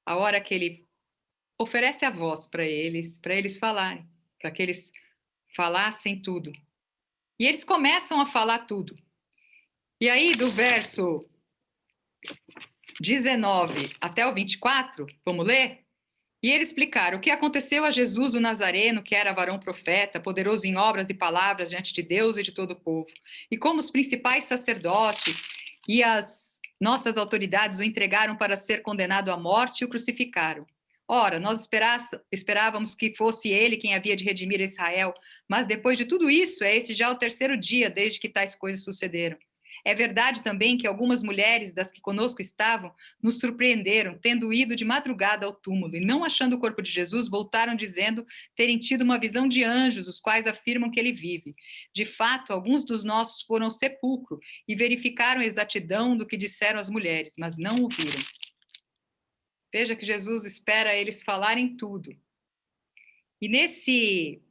D: a hora que ele oferece a voz para eles falarem, para que eles falassem tudo. E eles começam a falar tudo. E aí, do verso 19 até o 24, vamos ler? E eles explicaram o que aconteceu a Jesus o Nazareno, que era varão profeta, poderoso em obras e palavras diante de Deus e de todo o povo. E como os principais sacerdotes e as nossas autoridades o entregaram para ser condenado à morte e o crucificaram. Ora, nós esperávamos que fosse ele quem havia de redimir Israel, mas depois de tudo isso, é esse já o terceiro dia desde que tais coisas sucederam. É verdade também que algumas mulheres das que conosco estavam nos surpreenderam, tendo ido de madrugada ao túmulo e não achando o corpo de Jesus, voltaram dizendo terem tido uma visão de anjos, os quais afirmam que ele vive. De fato, alguns dos nossos foram ao sepulcro e verificaram a exatidão do que disseram as mulheres, mas não o viram. Veja que Jesus espera eles falarem tudo. E nesse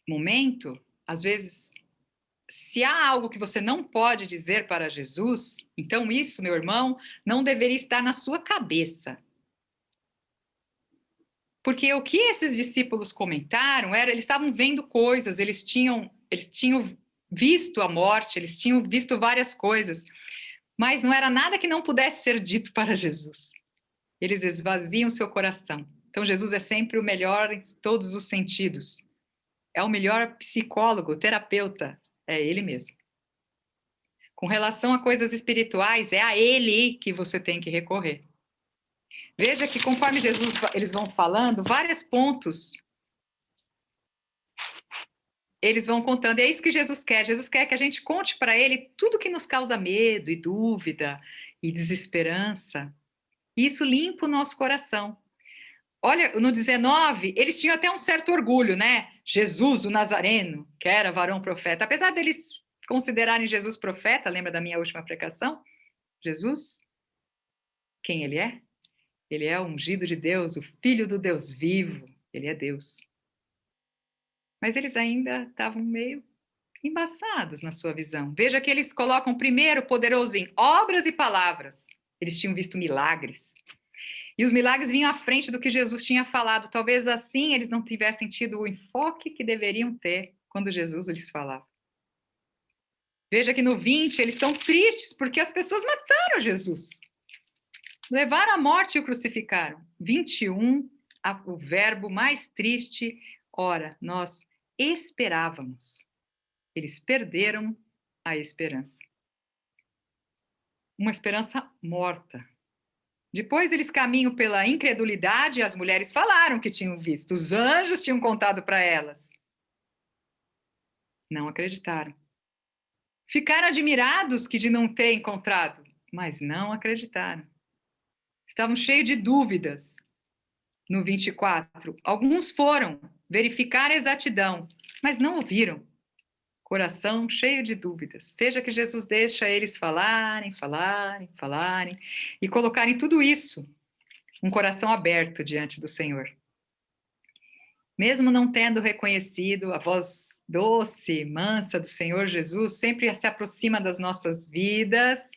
D: momento, às vezes, se há algo que você não pode dizer para Jesus, então isso, meu irmão, não deveria estar na sua cabeça. Porque o que esses discípulos comentaram era, eles estavam vendo coisas, eles tinham visto a morte, eles tinham visto várias coisas, mas não era nada que não pudesse ser dito para Jesus. Eles esvaziam seu coração. Então Jesus é sempre o melhor em todos os sentidos. É o melhor psicólogo, terapeuta, é ele mesmo. Com relação a coisas espirituais, é a ele que você tem que recorrer. Veja que conforme Jesus, eles vão falando, vários pontos, eles vão contando. E é isso que Jesus quer. Jesus quer que a gente conte para ele tudo que nos causa medo e dúvida e desesperança. E isso limpa o nosso coração. Olha, no 19, eles tinham até um certo orgulho, né? Jesus, o Nazareno, que era varão profeta. Apesar deles considerarem Jesus profeta, lembra da minha última pregação? Jesus, quem ele é? Ele é o ungido de Deus, o filho do Deus vivo. Ele é Deus. Mas eles ainda estavam meio embaçados na sua visão. Veja que eles colocam primeiro poderoso em obras e palavras. Eles tinham visto milagres. E os milagres vinham à frente do que Jesus tinha falado. Talvez assim eles não tivessem tido o enfoque que deveriam ter quando Jesus lhes falava. Veja que no 20 eles estão tristes porque as pessoas mataram Jesus. Levaram à morte e o crucificaram. 21, o verbo mais triste. Ora, nós esperávamos. Eles perderam a esperança. Uma esperança morta. Depois eles caminham pela incredulidade e as mulheres falaram que tinham visto. Os anjos tinham contado para elas. Não acreditaram. Ficaram admirados de não ter encontrado, mas não acreditaram. Estavam cheios de dúvidas. No 24, alguns foram verificar a exatidão, mas não ouviram. Coração cheio de dúvidas. Veja que Jesus deixa eles falarem e colocarem tudo isso, um coração aberto diante do Senhor. Mesmo não tendo reconhecido a voz doce, mansa do Senhor Jesus, sempre se aproxima das nossas vidas,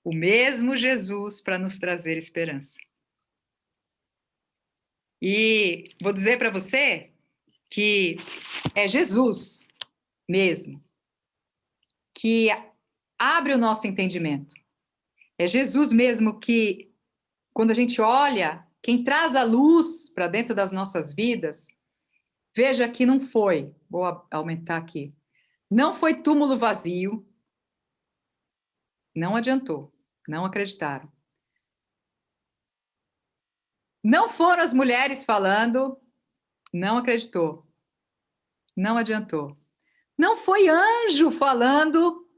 D: o mesmo Jesus para nos trazer esperança. E vou dizer para você que é Jesus mesmo que abre o nosso entendimento. É Jesus mesmo que, quando a gente olha, quem traz a luz para dentro das nossas vidas, veja que não foi, vou aumentar aqui, não foi túmulo vazio, não adiantou, não acreditaram. Não foram as mulheres falando, não acreditou, não adiantou. Não foi anjo falando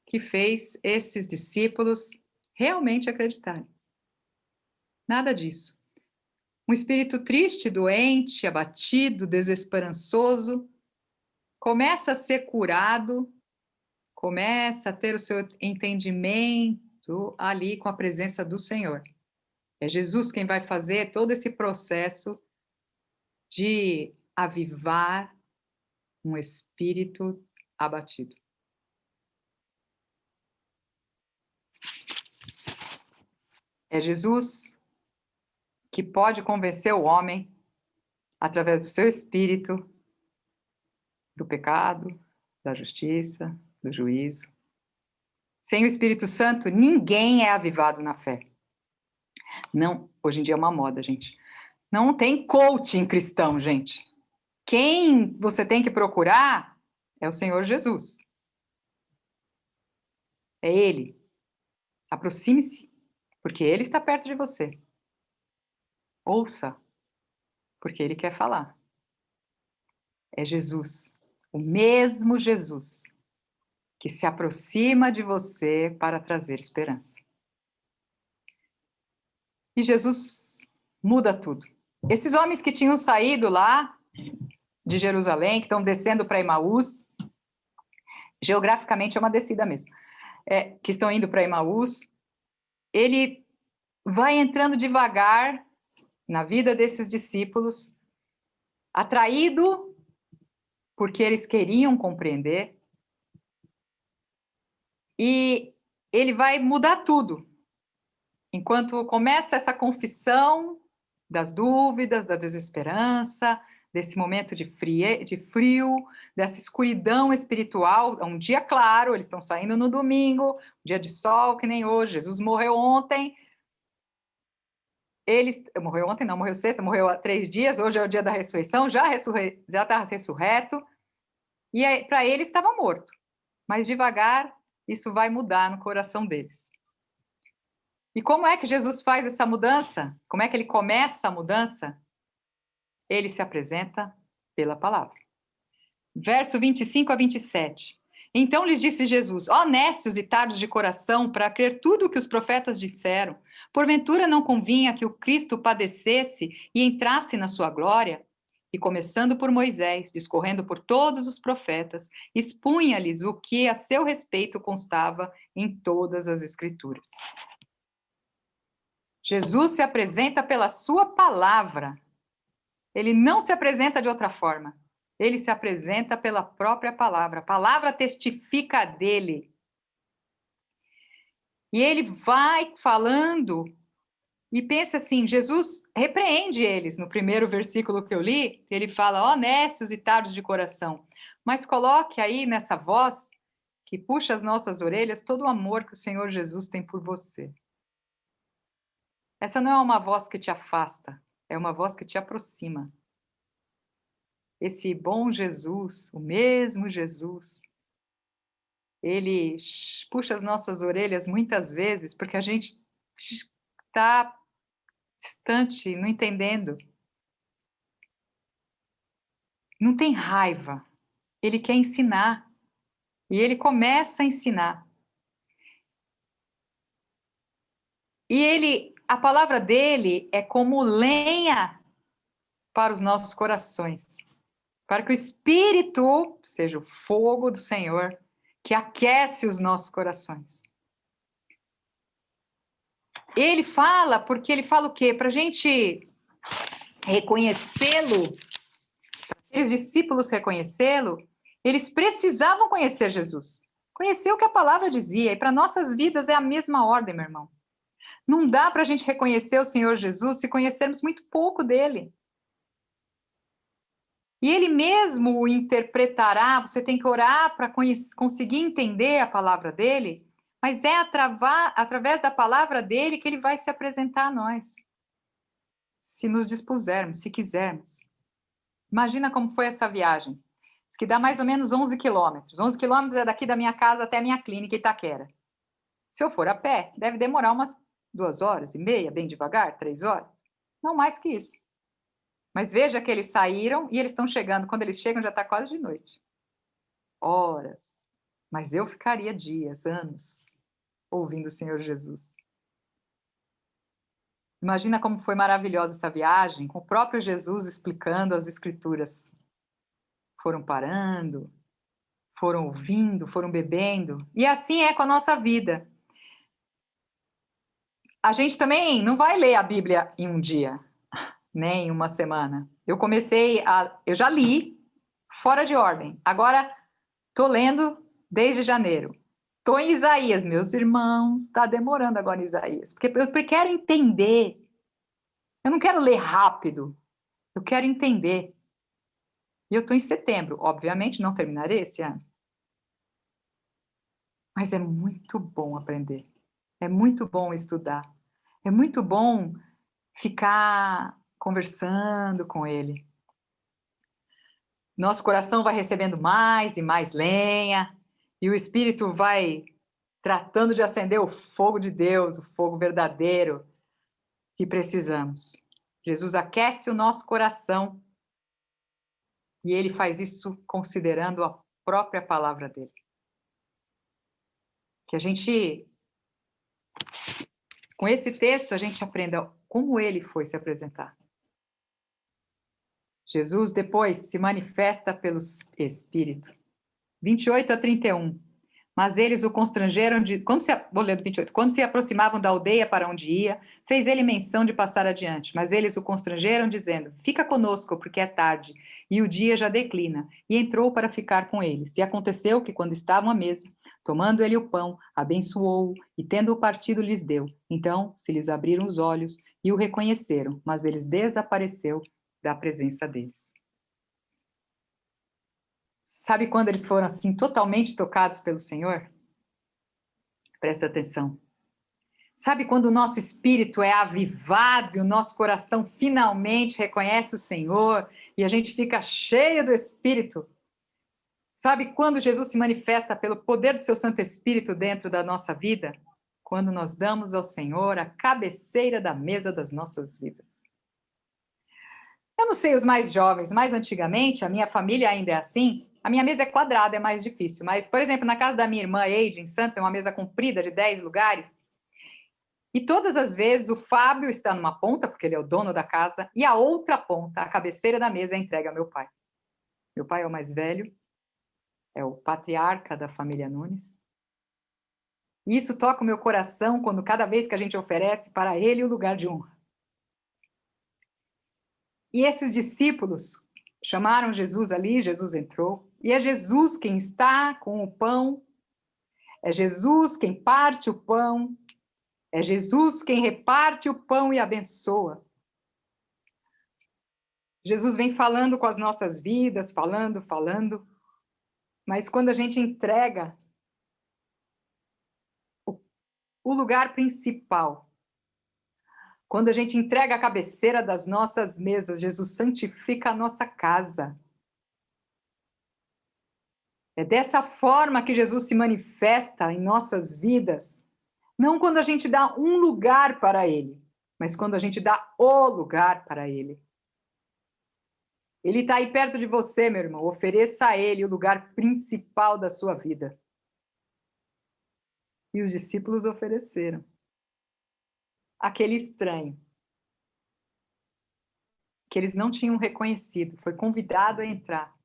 D: que fez esses discípulos realmente acreditarem. Nada disso. Um espírito triste, doente, abatido, desesperançoso, começa a ser curado, começa a ter o seu entendimento ali com a presença do Senhor. É Jesus quem vai fazer todo esse processo de avivar um espírito abatido. É Jesus que pode convencer o homem, através do seu espírito, do pecado, da justiça, do juízo. Sem o Espírito Santo, ninguém é avivado na fé. Não, hoje em dia é uma moda, gente. Não tem coaching cristão, gente. Quem você tem que procurar é o Senhor Jesus. É Ele. Aproxime-se, porque Ele está perto de você. Ouça, porque Ele quer falar. É Jesus. O mesmo Jesus que se aproxima de você para trazer esperança. E Jesus muda tudo. Esses homens que tinham saído lá de Jerusalém, que estão descendo para Emaús, geograficamente é uma descida mesmo, que estão indo para Emaús, ele vai entrando devagar na vida desses discípulos, atraído porque eles queriam compreender, e ele vai mudar tudo. Enquanto começa essa confissão das dúvidas, da desesperança, desse momento de frio, dessa escuridão espiritual, é um dia claro, eles estão saindo no domingo, dia de sol, que nem hoje, Jesus morreu ontem, morreu ontem, não, morreu sexta, morreu há 3 dias, hoje é o dia da ressurreição, já está ressurreto, e para eles estava morto, mas devagar isso vai mudar no coração deles. E como é que Jesus faz essa mudança? Como é que ele começa a mudança? Ele se apresenta pela palavra. Verso 25 a 27. Então lhes disse Jesus: ó nécios e tardos de coração, para crer tudo o que os profetas disseram, porventura não convinha que o Cristo padecesse e entrasse na sua glória? E começando por Moisés, discorrendo por todos os profetas, expunha-lhes o que a seu respeito constava em todas as Escrituras. Jesus se apresenta pela sua palavra. Ele não se apresenta de outra forma. Ele se apresenta pela própria palavra. A palavra testifica dele. E ele vai falando e pensa assim, Jesus repreende eles. No primeiro versículo que eu li, ele fala, ó nécios e tardos de coração. Mas coloque aí nessa voz que puxa as nossas orelhas todo o amor que o Senhor Jesus tem por você. Essa não é uma voz que te afasta, é uma voz que te aproxima. Esse bom Jesus, o mesmo Jesus, ele puxa as nossas orelhas muitas vezes porque a gente está distante, não entendendo. Não tem raiva. Ele quer ensinar. E ele começa a ensinar. E a palavra dele é como lenha para os nossos corações. Para que o Espírito seja o fogo do Senhor que aquece os nossos corações. Ele fala, porque ele fala o quê? Para a gente reconhecê-lo, para os discípulos reconhecê-lo, eles precisavam conhecer Jesus. Conhecer o que a palavra dizia. E para nossas vidas é a mesma ordem, meu irmão. Não dá para a gente reconhecer o Senhor Jesus se conhecermos muito pouco dele. E ele mesmo o interpretará, você tem que orar para conseguir entender a palavra dele, mas é através da palavra dele que ele vai se apresentar a nós. Se nos dispusermos, se quisermos. Imagina como foi essa viagem. Diz que dá mais ou menos 11 quilômetros. 11 quilômetros é daqui da minha casa até a minha clínica em Itaquera. Se eu for a pé, deve demorar umas 2h30, bem devagar, 3 horas. Não mais que isso. Mas veja que eles saíram e eles estão chegando. Quando eles chegam, já está quase de noite. Horas. Mas eu ficaria dias, anos, ouvindo o Senhor Jesus. Imagina como foi maravilhosa essa viagem, com o próprio Jesus explicando as Escrituras. Foram parando, foram ouvindo, foram bebendo. E assim é com a nossa vida. A gente também não vai ler a Bíblia em um dia, nem em uma semana. Eu já li fora de ordem. Agora estou lendo desde janeiro. Estou em Isaías, meus irmãos. Está demorando agora em Isaías. Porque eu quero entender. Eu não quero ler rápido. Eu quero entender. E eu estou em setembro. Obviamente não terminarei esse ano. Mas é muito bom aprender. É muito bom estudar. É muito bom ficar conversando com ele. Nosso coração vai recebendo mais e mais lenha, e o Espírito vai tratando de acender o fogo de Deus, o fogo verdadeiro que precisamos. Jesus aquece o nosso coração E ele faz isso considerando a própria palavra dele. Que a gente, com esse texto, a gente aprenda como ele foi se apresentar. Jesus depois se manifesta pelo Espírito. 28 a 31. Mas eles o constrangeram de... Vou ler do 28. Quando se aproximavam da aldeia para onde ia, fez ele menção de passar adiante. Mas eles o constrangeram, dizendo: fica conosco, porque é tarde, e o dia já declina. E entrou para ficar com eles. E aconteceu que, quando estavam à mesa, tomando ele o pão, abençoou-o, e tendo-o partido, lhes deu. Então se lhes abriram os olhos, e o reconheceram, mas ele desapareceu da presença deles. Sabe quando eles foram assim totalmente tocados pelo Senhor? Presta atenção. Sabe quando o nosso espírito é avivado e o nosso coração finalmente reconhece o Senhor e a gente fica cheio do Espírito? Sabe quando Jesus se manifesta pelo poder do seu Santo Espírito dentro da nossa vida? Quando nós damos ao Senhor a cabeceira da mesa das nossas vidas. Eu não sei os mais jovens, mas antigamente, a minha família ainda é assim. A minha mesa é quadrada, é mais difícil. Mas, por exemplo, na casa da minha irmã Eide, em Santos, é uma mesa comprida de 10 lugares. E todas as vezes o Fábio está numa ponta, porque ele é o dono da casa, e a outra ponta, a cabeceira da mesa, é entregue ao meu pai. Meu pai é o mais velho, é o patriarca da família Nunes. E isso toca o meu coração quando cada vez que a gente oferece para ele o lugar de honra. E esses discípulos chamaram Jesus ali, Jesus entrou, e é Jesus quem está com o pão, é Jesus quem parte o pão, é Jesus quem reparte o pão e abençoa. Jesus vem falando com as nossas vidas, falando, mas quando a gente entrega o lugar principal, quando a gente entrega a cabeceira das nossas mesas, Jesus santifica a nossa casa. É dessa forma que Jesus se manifesta em nossas vidas. Não quando a gente dá um lugar para Ele, mas quando a gente dá o lugar para Ele. Ele está aí perto de você, meu irmão. Ofereça a Ele o lugar principal da sua vida. E os discípulos ofereceram. Aquele estranho, que eles não tinham reconhecido, foi convidado a entrar.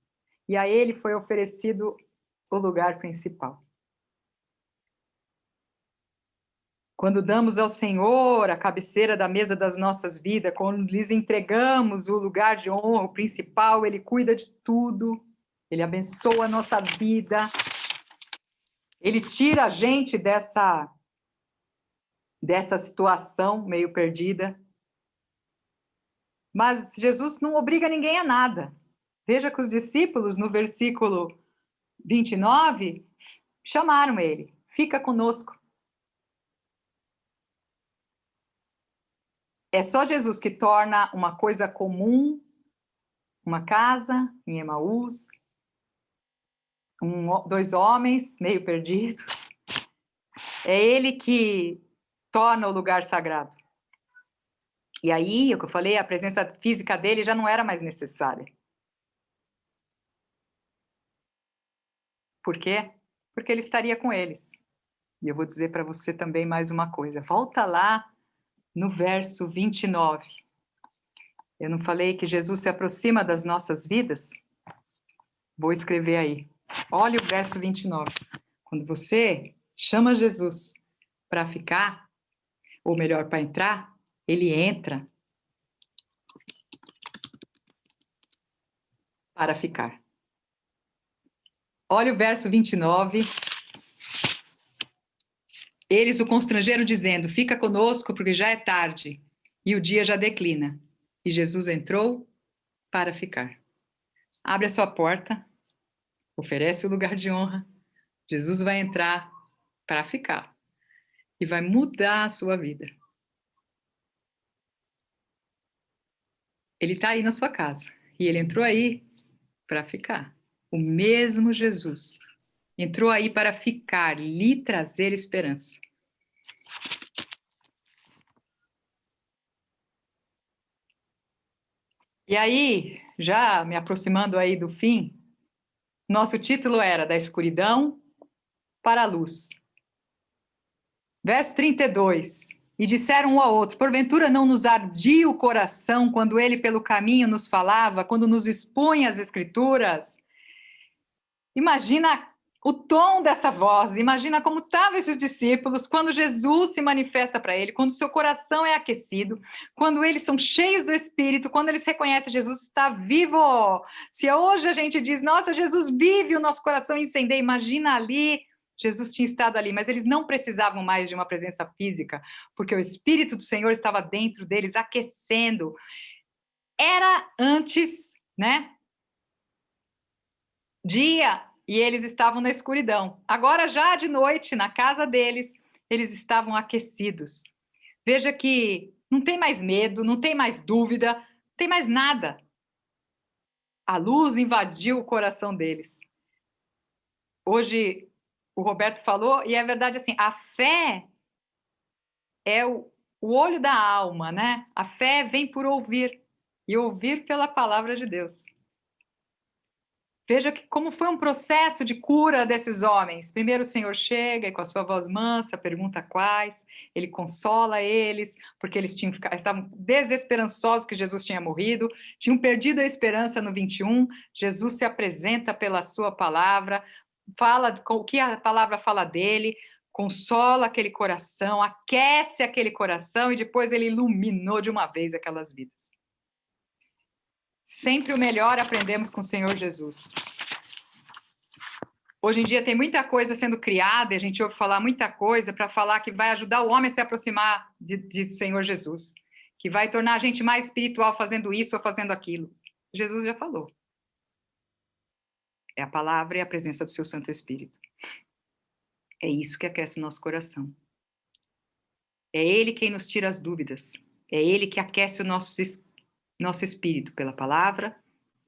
D: E a ele foi oferecido o lugar principal. Quando damos ao Senhor a cabeceira da mesa das nossas vidas, quando lhes entregamos o lugar de honra, o principal, Ele cuida de tudo, Ele abençoa a nossa vida, Ele tira a gente dessa situação meio perdida. Mas Jesus não obriga ninguém a nada. Veja que os discípulos, no versículo 29, chamaram ele, fica conosco. É só Jesus que torna uma coisa comum, uma casa em Emaús, dois homens meio perdidos. É ele que torna o lugar sagrado. E aí, o que eu falei, a presença física dele já não era mais necessária. Por quê? Porque ele estaria com eles. E eu vou dizer para você também mais uma coisa. Volta lá no verso 29. Eu não falei que Jesus se aproxima das nossas vidas? Vou escrever aí. Olha o verso 29. Quando você chama Jesus para ficar, ou melhor, para entrar, ele entra para ficar. Olha o verso 29. Eles o constrangeram dizendo: fica conosco, porque já é tarde e o dia já declina. E Jesus entrou para ficar. Abre a sua porta, oferece o lugar de honra. Jesus vai entrar para ficar e vai mudar a sua vida. Ele está aí na sua casa e ele entrou aí para ficar. O mesmo Jesus entrou aí para ficar, lhe trazer esperança. E aí, já me aproximando aí do fim, nosso título era Da Escuridão para a Luz. Verso 32. E disseram um ao outro, porventura não nos ardia o coração quando ele pelo caminho nos falava, quando nos expunha as Escrituras? Imagina o tom dessa voz, imagina como estavam esses discípulos quando Jesus se manifesta para ele, quando seu coração é aquecido, quando eles são cheios do Espírito, quando eles reconhecem Jesus está vivo. Se hoje a gente diz, nossa, Jesus vive, o nosso coração incendeia, imagina ali, Jesus tinha estado ali, mas eles não precisavam mais de uma presença física, porque o Espírito do Senhor estava dentro deles, aquecendo. Era antes, né? Dia, e eles estavam na escuridão. Agora, já de noite, na casa deles, eles estavam aquecidos. Veja que não tem mais medo, não tem mais dúvida, não tem mais nada. A luz invadiu o coração deles. Hoje, o Roberto falou, e é verdade assim, a fé é o olho da alma, né? A fé vem por ouvir, e ouvir pela palavra de Deus. Veja que como foi um processo de cura desses homens. Primeiro o Senhor chega e com a sua voz mansa pergunta quais, ele consola eles, porque eles estavam desesperançosos que Jesus tinha morrido, tinham perdido a esperança no 21, Jesus se apresenta pela sua palavra, fala o que a palavra fala dele, consola aquele coração, aquece aquele coração e depois ele iluminou de uma vez aquelas vidas. Sempre o melhor aprendemos com o Senhor Jesus. Hoje em dia tem muita coisa sendo criada, e a gente ouve falar muita coisa para falar que vai ajudar o homem a se aproximar de Senhor Jesus, que vai tornar a gente mais espiritual fazendo isso ou fazendo aquilo. Jesus já falou. É a palavra e a presença do seu Santo Espírito. É isso que aquece o nosso coração. É Ele quem nos tira as dúvidas. É Ele que aquece o nosso espírito pela palavra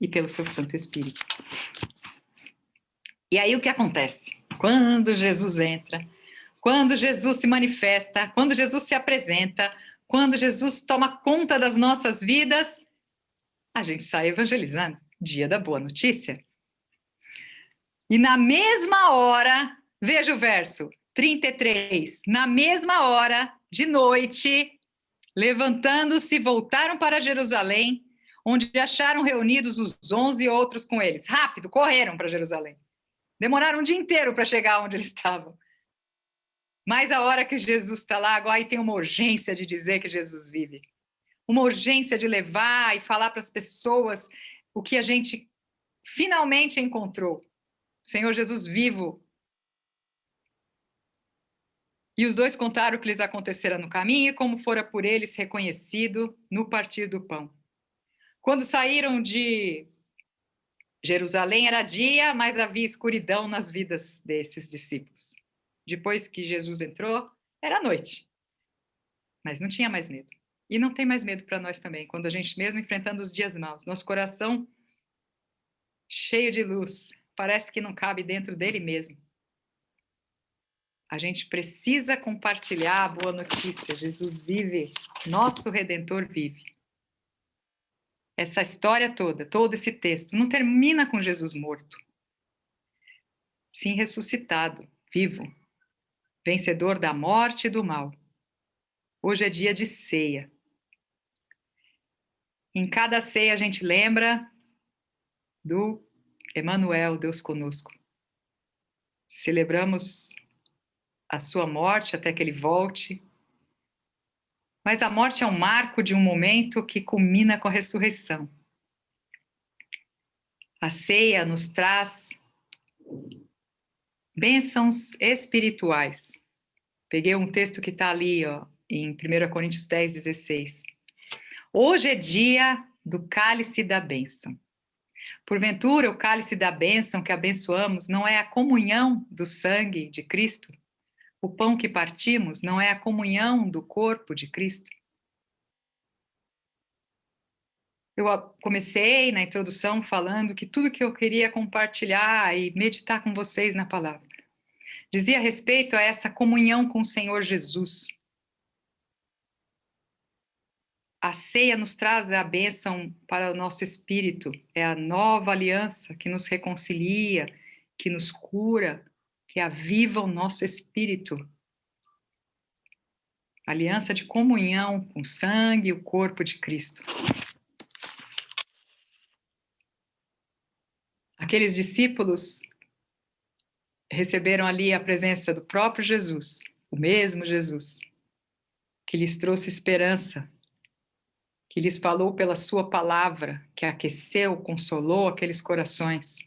D: e pelo seu Santo Espírito. E aí o que acontece? Quando Jesus entra, quando Jesus se manifesta, quando Jesus se apresenta, quando Jesus toma conta das nossas vidas, a gente sai evangelizando. Dia da boa notícia. E na mesma hora, veja o verso 33, na mesma hora de noite, levantando-se, voltaram para Jerusalém, onde acharam reunidos os 11 outros com eles. Rápido, correram para Jerusalém. Demoraram um dia inteiro para chegar onde eles estavam. Mas a hora que Jesus está lá, agora aí tem uma urgência de dizer que Jesus vive. Uma urgência de levar e falar para as pessoas o que a gente finalmente encontrou. O Senhor Jesus vivo. E os dois contaram o que lhes acontecera no caminho e como fora por eles reconhecido no partir do pão. Quando saíram de Jerusalém era dia, mas havia escuridão nas vidas desses discípulos. Depois que Jesus entrou, era noite. Mas não tinha mais medo. E não tem mais medo para nós também, quando a gente mesmo enfrentando os dias maus, nosso coração cheio de luz, parece que não cabe dentro dele mesmo. A gente precisa compartilhar a boa notícia. Jesus vive, nosso Redentor vive. Essa história toda, todo esse texto, não termina com Jesus morto. Sim, ressuscitado, vivo, vencedor da morte e do mal. Hoje é dia de ceia. Em cada ceia a gente lembra do Emanuel, Deus conosco. Celebramos a sua morte até que ele volte. Mas a morte é um marco de um momento que culmina com a ressurreição. A ceia nos traz bênçãos espirituais. Peguei um texto que está ali, ó, em 1 Coríntios 10, 16. Hoje é dia do cálice da bênção. Porventura, o cálice da bênção que abençoamos não é a comunhão do sangue de Cristo? O pão que partimos não é a comunhão do corpo de Cristo? Eu comecei na introdução falando que tudo que eu queria compartilhar e meditar com vocês na palavra dizia respeito a essa comunhão com o Senhor Jesus. A ceia nos traz a bênção para o nosso espírito, é a nova aliança que nos reconcilia, que nos cura, que aviva o nosso espírito. Aliança de comunhão com o sangue e o corpo de Cristo. Aqueles discípulos receberam ali a presença do próprio Jesus, o mesmo Jesus, que lhes trouxe esperança, que lhes falou pela sua palavra, que aqueceu, consolou aqueles corações,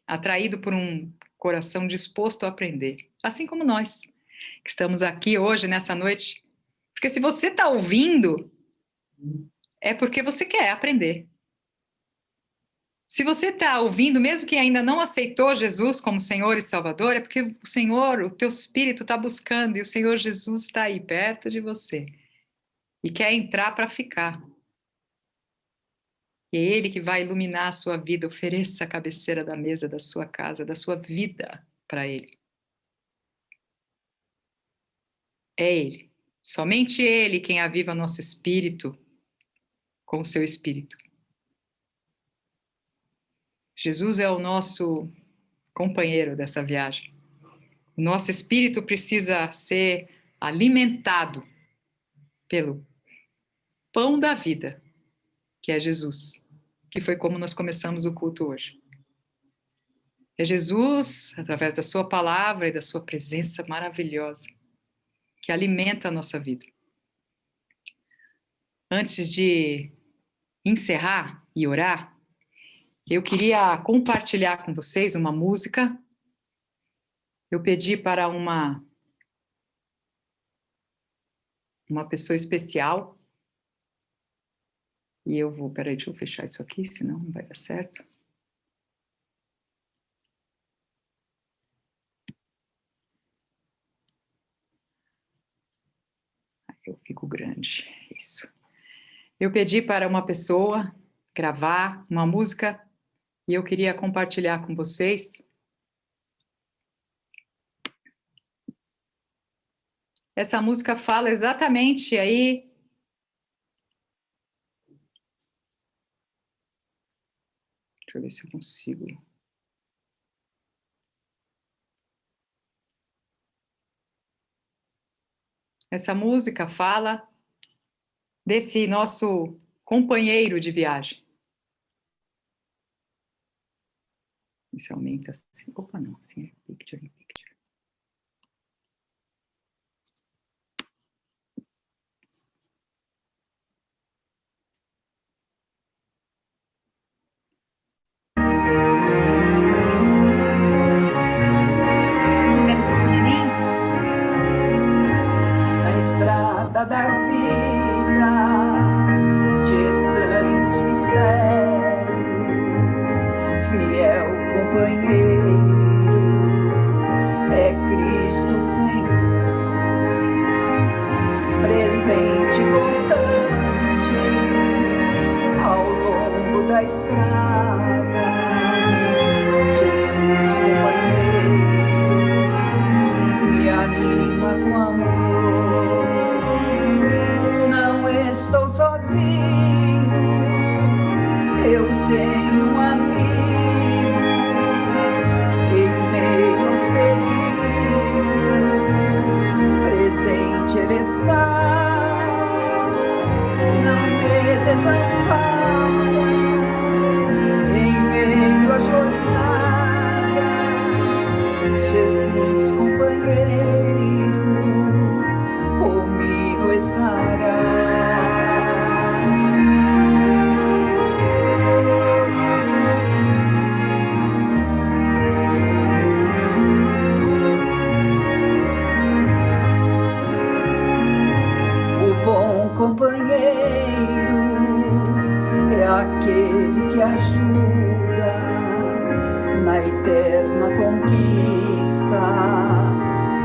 D: atraído por um coração disposto a aprender, assim como nós, que estamos aqui hoje, nessa noite. Porque se você está ouvindo, é porque você quer aprender. Se você está ouvindo, mesmo que ainda não aceitou Jesus como Senhor e Salvador, é porque o Senhor, o teu espírito está buscando, e o Senhor Jesus está aí perto de você e quer entrar para ficar. E é Ele que vai iluminar a sua vida. Ofereça a cabeceira da mesa da sua casa, da sua vida para Ele. É Ele. Somente Ele quem aviva nosso espírito com o seu espírito. Jesus é o nosso companheiro dessa viagem. O nosso espírito precisa ser alimentado pelo pão da vida, que é Jesus, que foi como nós começamos o culto hoje. É Jesus, através da sua palavra e da sua presença maravilhosa, que alimenta a nossa vida. Antes de encerrar e orar, eu queria compartilhar com vocês uma música. Eu pedi para uma pessoa especial. E eu vou... Peraí, deixa eu fechar isso aqui, senão não vai dar certo. Aí eu fico grande. Isso. Eu pedi para uma pessoa gravar uma música e eu queria compartilhar com vocês. Essa música fala exatamente aí... Deixa eu ver se eu consigo. Essa música fala desse nosso companheiro de viagem. Isso aumenta assim. Opa, não, assim é picture in picture.
E: Na estrada da vida, de estranhos mistérios, fiel companheiro é Cristo Senhor, presente constante ao longo da estrada. Jesus companheiro me anima com amor. Não estou sozinho, eu tenho um amigo. Em meio aos perigos, presente Ele está. Não me desampara em meio à jornada. Jesus companheiro comigo estará. O bom companheiro é aquele que ajuda na eterna conquista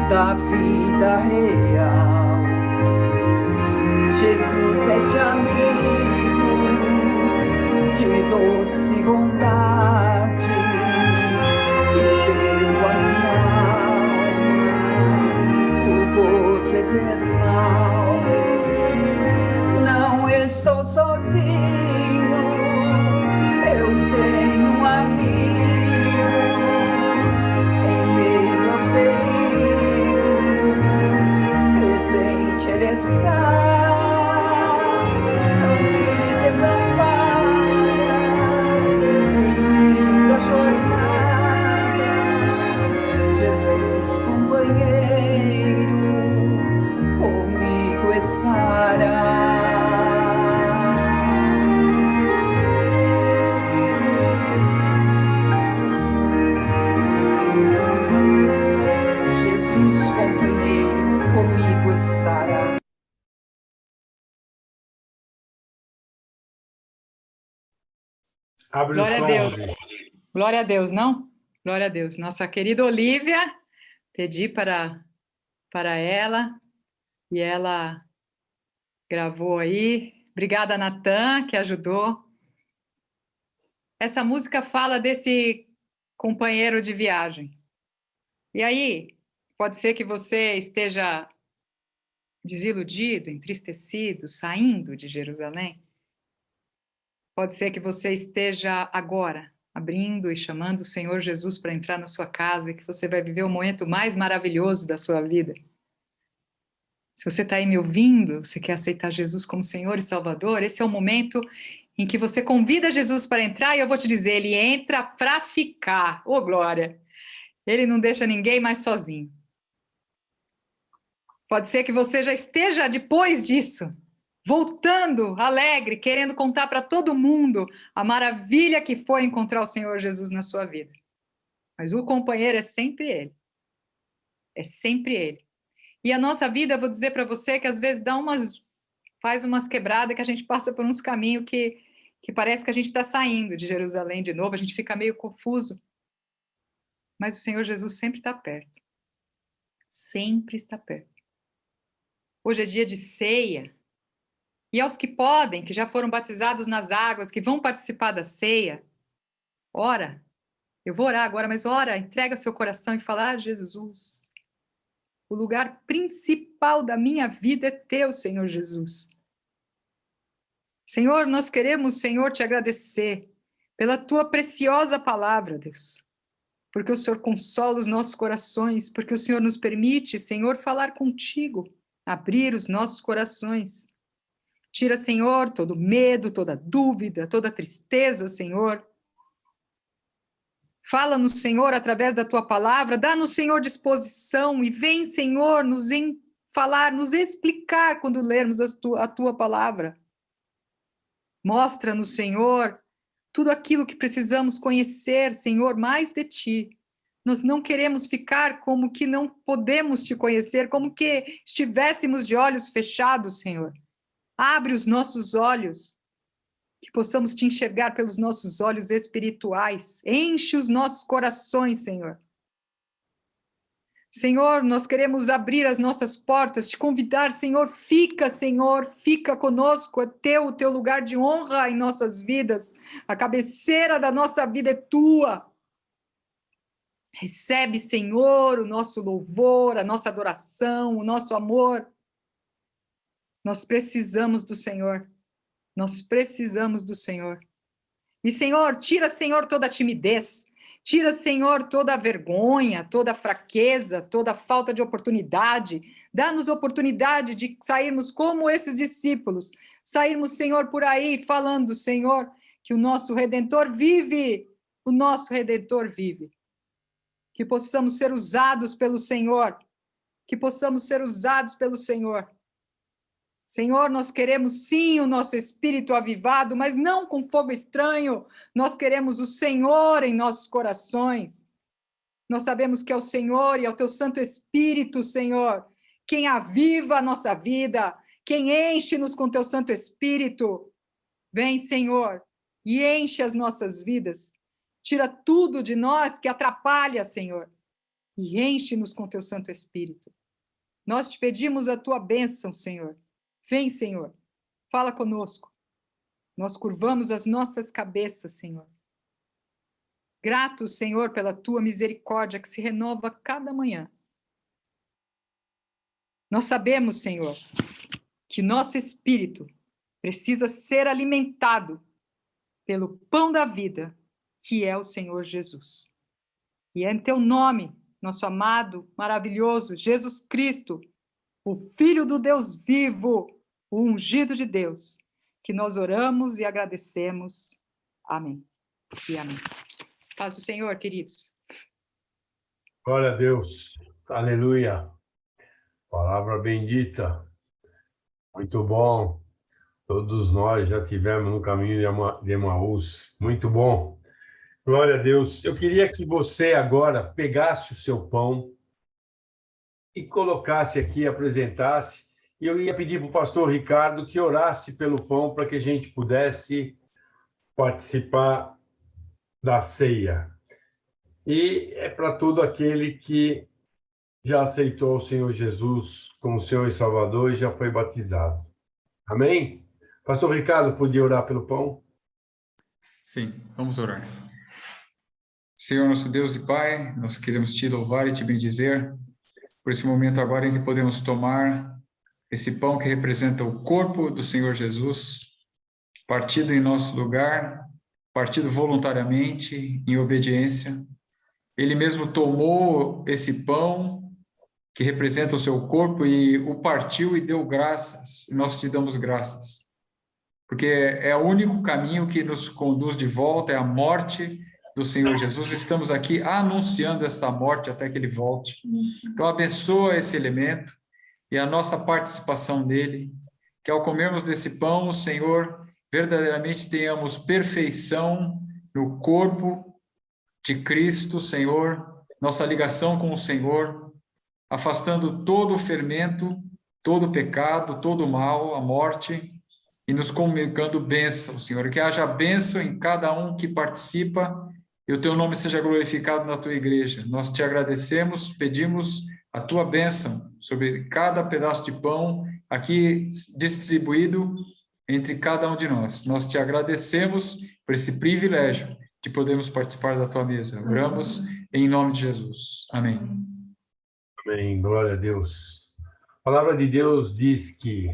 E: da vida real. Jesus, este amigo de doce bondade, que deu a minha alma o gozo eternal. Não estou sozinho, eu tenho um amigo, em meio aos perigos, presente Ele está, não me desampara, em meio à jornada, Jesus companheiro, comigo estará. Jesus companheiro, comigo estará.
C: Abre
D: Glória
C: o som,
D: a Deus.
C: Rosy.
D: Glória a Deus, não? Glória a Deus. Nossa querida Olívia, pedi para ela e ela gravou aí. Obrigada, Natan, que ajudou. Essa música fala desse companheiro de viagem. E aí, pode ser que você esteja desiludido, entristecido, saindo de Jerusalém. Pode ser que você esteja agora abrindo e chamando o Senhor Jesus para entrar na sua casa e que você vai viver o momento mais maravilhoso da sua vida. Se você está aí me ouvindo, você quer aceitar Jesus como Senhor e Salvador, esse é o momento em que você convida Jesus para entrar e eu vou te dizer, ele entra para ficar. Ô, glória! Ele não deixa ninguém mais sozinho. Pode ser que você já esteja, depois disso, voltando alegre, querendo contar para todo mundo a maravilha que foi encontrar o Senhor Jesus na sua vida. Mas o companheiro é sempre Ele. É sempre Ele. E a nossa vida, eu vou dizer para você que às vezes faz umas quebradas, que a gente passa por uns caminhos que parece que a gente está saindo de Jerusalém de novo, a gente fica meio confuso. Mas o Senhor Jesus sempre está perto. Sempre está perto. Hoje é dia de ceia. E aos que podem, que já foram batizados nas águas, que vão participar da ceia, ora. Eu vou orar agora, mas ora, entrega seu coração e fala, ah, Jesus, o lugar principal da minha vida é teu, Senhor Jesus. Senhor, nós queremos, Senhor, te agradecer pela tua preciosa palavra, Deus. Porque o Senhor consola os nossos corações, porque o Senhor nos permite, Senhor, falar contigo, abrir os nossos corações. Tira, Senhor, todo medo, toda dúvida, toda tristeza, Senhor. Fala-nos, Senhor, através da tua palavra, dá-nos, Senhor, disposição e vem, Senhor, nos falar, nos explicar quando lermos a tua palavra. Mostra-nos, Senhor, tudo aquilo que precisamos conhecer, Senhor, mais de ti. Nós não queremos ficar como que não podemos te conhecer, como que estivéssemos de olhos fechados, Senhor. Abre os nossos olhos, que possamos te enxergar pelos nossos olhos espirituais. Enche os nossos corações, Senhor. Senhor, nós queremos abrir as nossas portas, te convidar, Senhor, fica conosco, é o teu lugar de honra em nossas vidas. A cabeceira da nossa vida é tua. Recebe, Senhor, o nosso louvor, a nossa adoração, o nosso amor. Nós precisamos do Senhor. Nós precisamos do Senhor. E, Senhor, tira, Senhor, toda a timidez. Tira, Senhor, toda a vergonha, toda a fraqueza, toda a falta de oportunidade. Dá-nos oportunidade de sairmos como esses discípulos. Sairmos, Senhor, por aí falando, Senhor, que o nosso Redentor vive. O nosso Redentor vive. Que possamos ser usados pelo Senhor. Que possamos ser usados pelo Senhor. Senhor, nós queremos sim o nosso espírito avivado, mas não com fogo estranho. Nós queremos o Senhor em nossos corações. Nós sabemos que é o Senhor e é o teu Santo Espírito, Senhor, quem aviva a nossa vida, quem enche-nos com teu Santo Espírito. Vem, Senhor, e enche as nossas vidas. Tira tudo de nós que atrapalha, Senhor, e enche-nos com teu Santo Espírito. Nós te pedimos a tua bênção, Senhor. Vem, Senhor, fala conosco. Nós curvamos as nossas cabeças, Senhor. Gratos, Senhor, pela tua misericórdia que se renova cada manhã. Nós sabemos, Senhor, que nosso espírito precisa ser alimentado pelo pão da vida, que é o Senhor Jesus. E é em teu nome, nosso amado, maravilhoso Jesus Cristo, o Filho do Deus vivo, o ungido de Deus, que nós oramos e agradecemos. Amém. E amém. Paz do Senhor, queridos.
C: Glória a Deus. Aleluia. Palavra bendita. Muito bom. Todos nós já tivemos no caminho de Emaús. Muito bom. Glória a Deus. Eu queria que você agora pegasse o seu pão e colocasse aqui, apresentasse. E eu ia pedir para o pastor Ricardo que orasse pelo pão para que a gente pudesse participar da ceia. E é para todo aquele que já aceitou o Senhor Jesus como Senhor e Salvador e já foi batizado. Amém? Pastor Ricardo, podia orar pelo pão?
F: Sim, vamos orar. Senhor, nosso Deus e Pai, nós queremos te louvar e te bendizer por esse momento agora em que podemos tomar esse pão que representa o corpo do Senhor Jesus, partido em nosso lugar, partido voluntariamente, em obediência. Ele mesmo tomou esse pão que representa o seu corpo e o partiu e deu graças. E nós te damos graças. Porque é o único caminho que nos conduz de volta, é a morte do Senhor Jesus. Estamos aqui anunciando esta morte até que ele volte. Então abençoa esse elemento e a nossa participação nele, que ao comermos desse pão, Senhor, verdadeiramente tenhamos perfeição no corpo de Cristo, Senhor, nossa ligação com o Senhor, afastando todo o fermento, todo o pecado, todo o mal, a morte, e nos comunicando bênção, Senhor, que haja bênção em cada um que participa e o teu nome seja glorificado na tua igreja. Nós te agradecemos, pedimos a tua bênção sobre cada pedaço de pão aqui distribuído entre cada um de nós. Nós te agradecemos por esse privilégio de podermos participar da tua mesa. Oramos em nome de Jesus. Amém.
C: Amém. Glória a Deus. A palavra de Deus diz que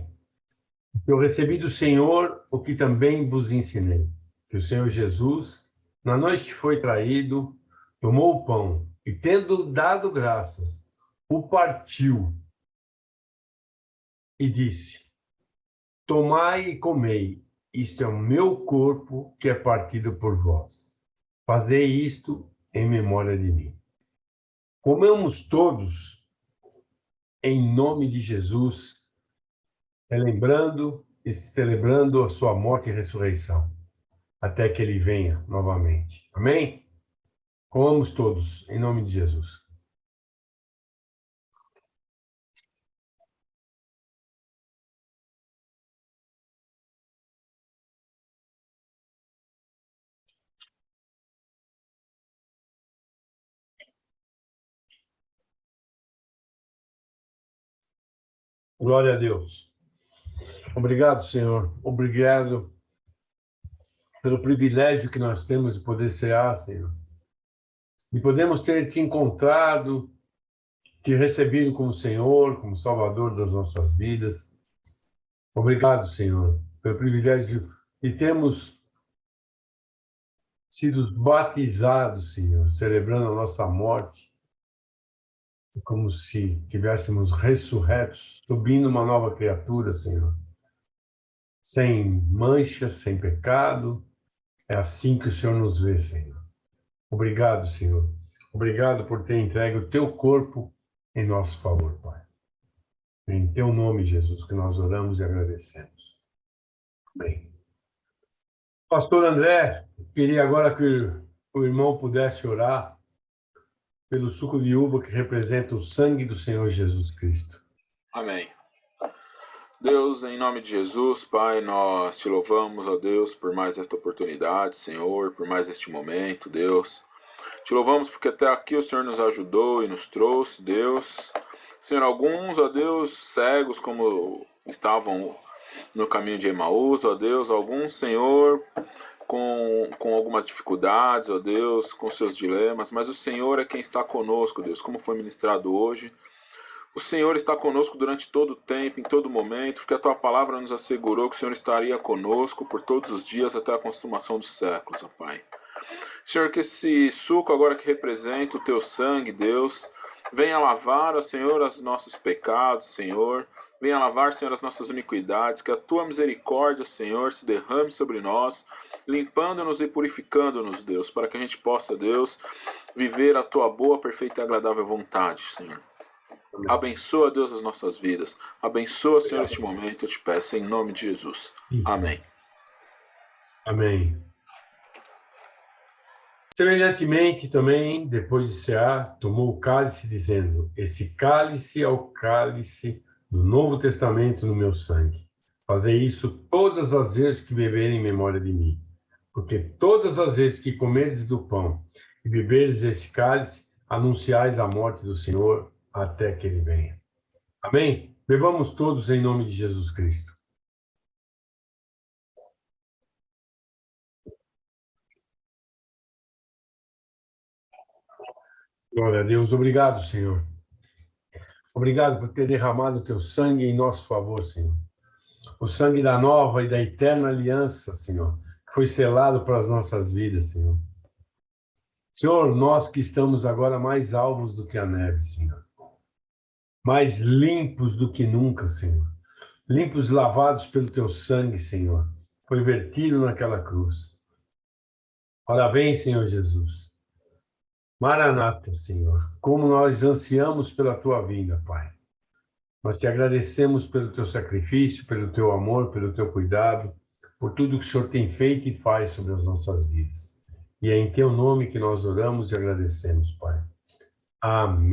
C: eu recebi do Senhor o que também vos ensinei. Que o Senhor Jesus, na noite que foi traído, tomou o pão e, tendo dado graças, o partiu e disse: tomai e comei, isto é o meu corpo que é partido por vós. Fazei isto em memória de mim. Comemos todos em nome de Jesus, relembrando e celebrando a sua morte e ressurreição, até que ele venha novamente. Amém? Comamos todos em nome de Jesus. Glória a Deus. Obrigado, Senhor. Obrigado pelo privilégio que nós temos de poder cear, Senhor. De podermos ter te encontrado, te recebido como Senhor, como Salvador das nossas vidas. Obrigado, Senhor, pelo privilégio de termos sido batizados, Senhor, celebrando a nossa morte, como se tivéssemos ressurretos, subindo uma nova criatura, Senhor. Sem manchas, sem pecado. É assim que o Senhor nos vê, Senhor. Obrigado, Senhor. Obrigado por ter entregue o teu corpo em nosso favor, Pai. Em teu nome, Jesus, que nós oramos e agradecemos. Amém. Pastor André, queria agora que o irmão pudesse orar pelo suco de uva que representa o sangue do Senhor Jesus Cristo.
G: Amém. Deus, em nome de Jesus, Pai, nós te louvamos, ó Deus, por mais esta oportunidade, Senhor, por mais este momento, Deus. Te louvamos porque até aqui o Senhor nos ajudou e nos trouxe, Deus. Senhor, alguns, ó Deus, cegos como estavam no caminho de Emaús, ó Deus, alguns, Senhor, com algumas dificuldades, ó Deus, com seus dilemas, mas o Senhor é quem está conosco, Deus, como foi ministrado hoje. o Senhor está conosco durante todo o tempo, em todo momento, porque a tua palavra nos assegurou que o Senhor estaria conosco por todos os dias até a consumação dos séculos, ó Pai. Senhor, que esse suco agora que representa o teu sangue, Deus, venha lavar, ó Senhor, os nossos pecados, Senhor. Venha lavar, Senhor, as nossas iniquidades. Que a tua misericórdia, Senhor, se derrame sobre nós, limpando-nos e purificando-nos, Deus, para que a gente possa, Deus, viver a tua boa, perfeita e agradável vontade, Senhor. Abençoa, Deus, as nossas vidas. Abençoa, Senhor, este momento, eu te peço, em nome de Jesus. Amém.
C: Amém. Semelhantemente também, depois de cear, tomou o cálice, dizendo: Este cálice é o cálice do Novo Testamento no meu sangue. Fazei isso todas as vezes que beberem em memória de mim. Porque todas as vezes que comerdes do pão e beberdes esse cálice, anunciais a morte do Senhor até que ele venha. Amém? Bebamos todos em nome de Jesus Cristo. Glória a Deus. Obrigado, Senhor. Obrigado por ter derramado o teu sangue em nosso favor, Senhor. O sangue da nova e da eterna aliança, Senhor, que foi selado para as nossas vidas, Senhor. Senhor, nós que estamos agora mais alvos do que a neve, Senhor. Mais limpos do que nunca, Senhor. Limpos, lavados pelo teu sangue, Senhor. Foi vertido naquela cruz. Ora bem, Senhor Jesus. Maranata, Senhor, como nós ansiamos pela tua vinda, Pai. Nós te agradecemos pelo teu sacrifício, pelo teu amor, pelo teu cuidado, por tudo que o Senhor tem feito e faz sobre as nossas vidas. E é em teu nome que nós oramos e agradecemos, Pai. Amém.